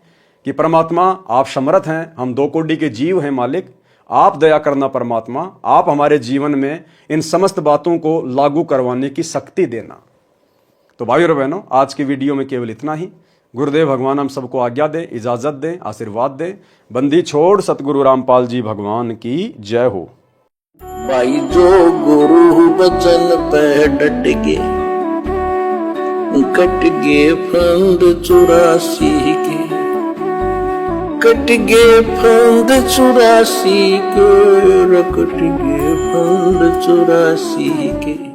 कि परमात्मा आप समर्थ हैं, हम 2 कोटि के जीव हैं मालिक, आप दया करना परमात्मा, आप हमारे जीवन में इन समस्त बातों को लागू करवाने की शक्ति देना। तो भाइयों और बहनों, आज की वीडियो में केवल इतना ही। गुरुदेव भगवान हम सबको आज्ञा दे, इजाजत दे, आशीर्वाद दे। बंदी छोड़ सतगुरु रामपाल जी भगवान की जय हो। भाई जो गुरु बचन पे डट के, कट गे फंद 84 के, कट गे फंद 84 के, कट गे फंद 84 के।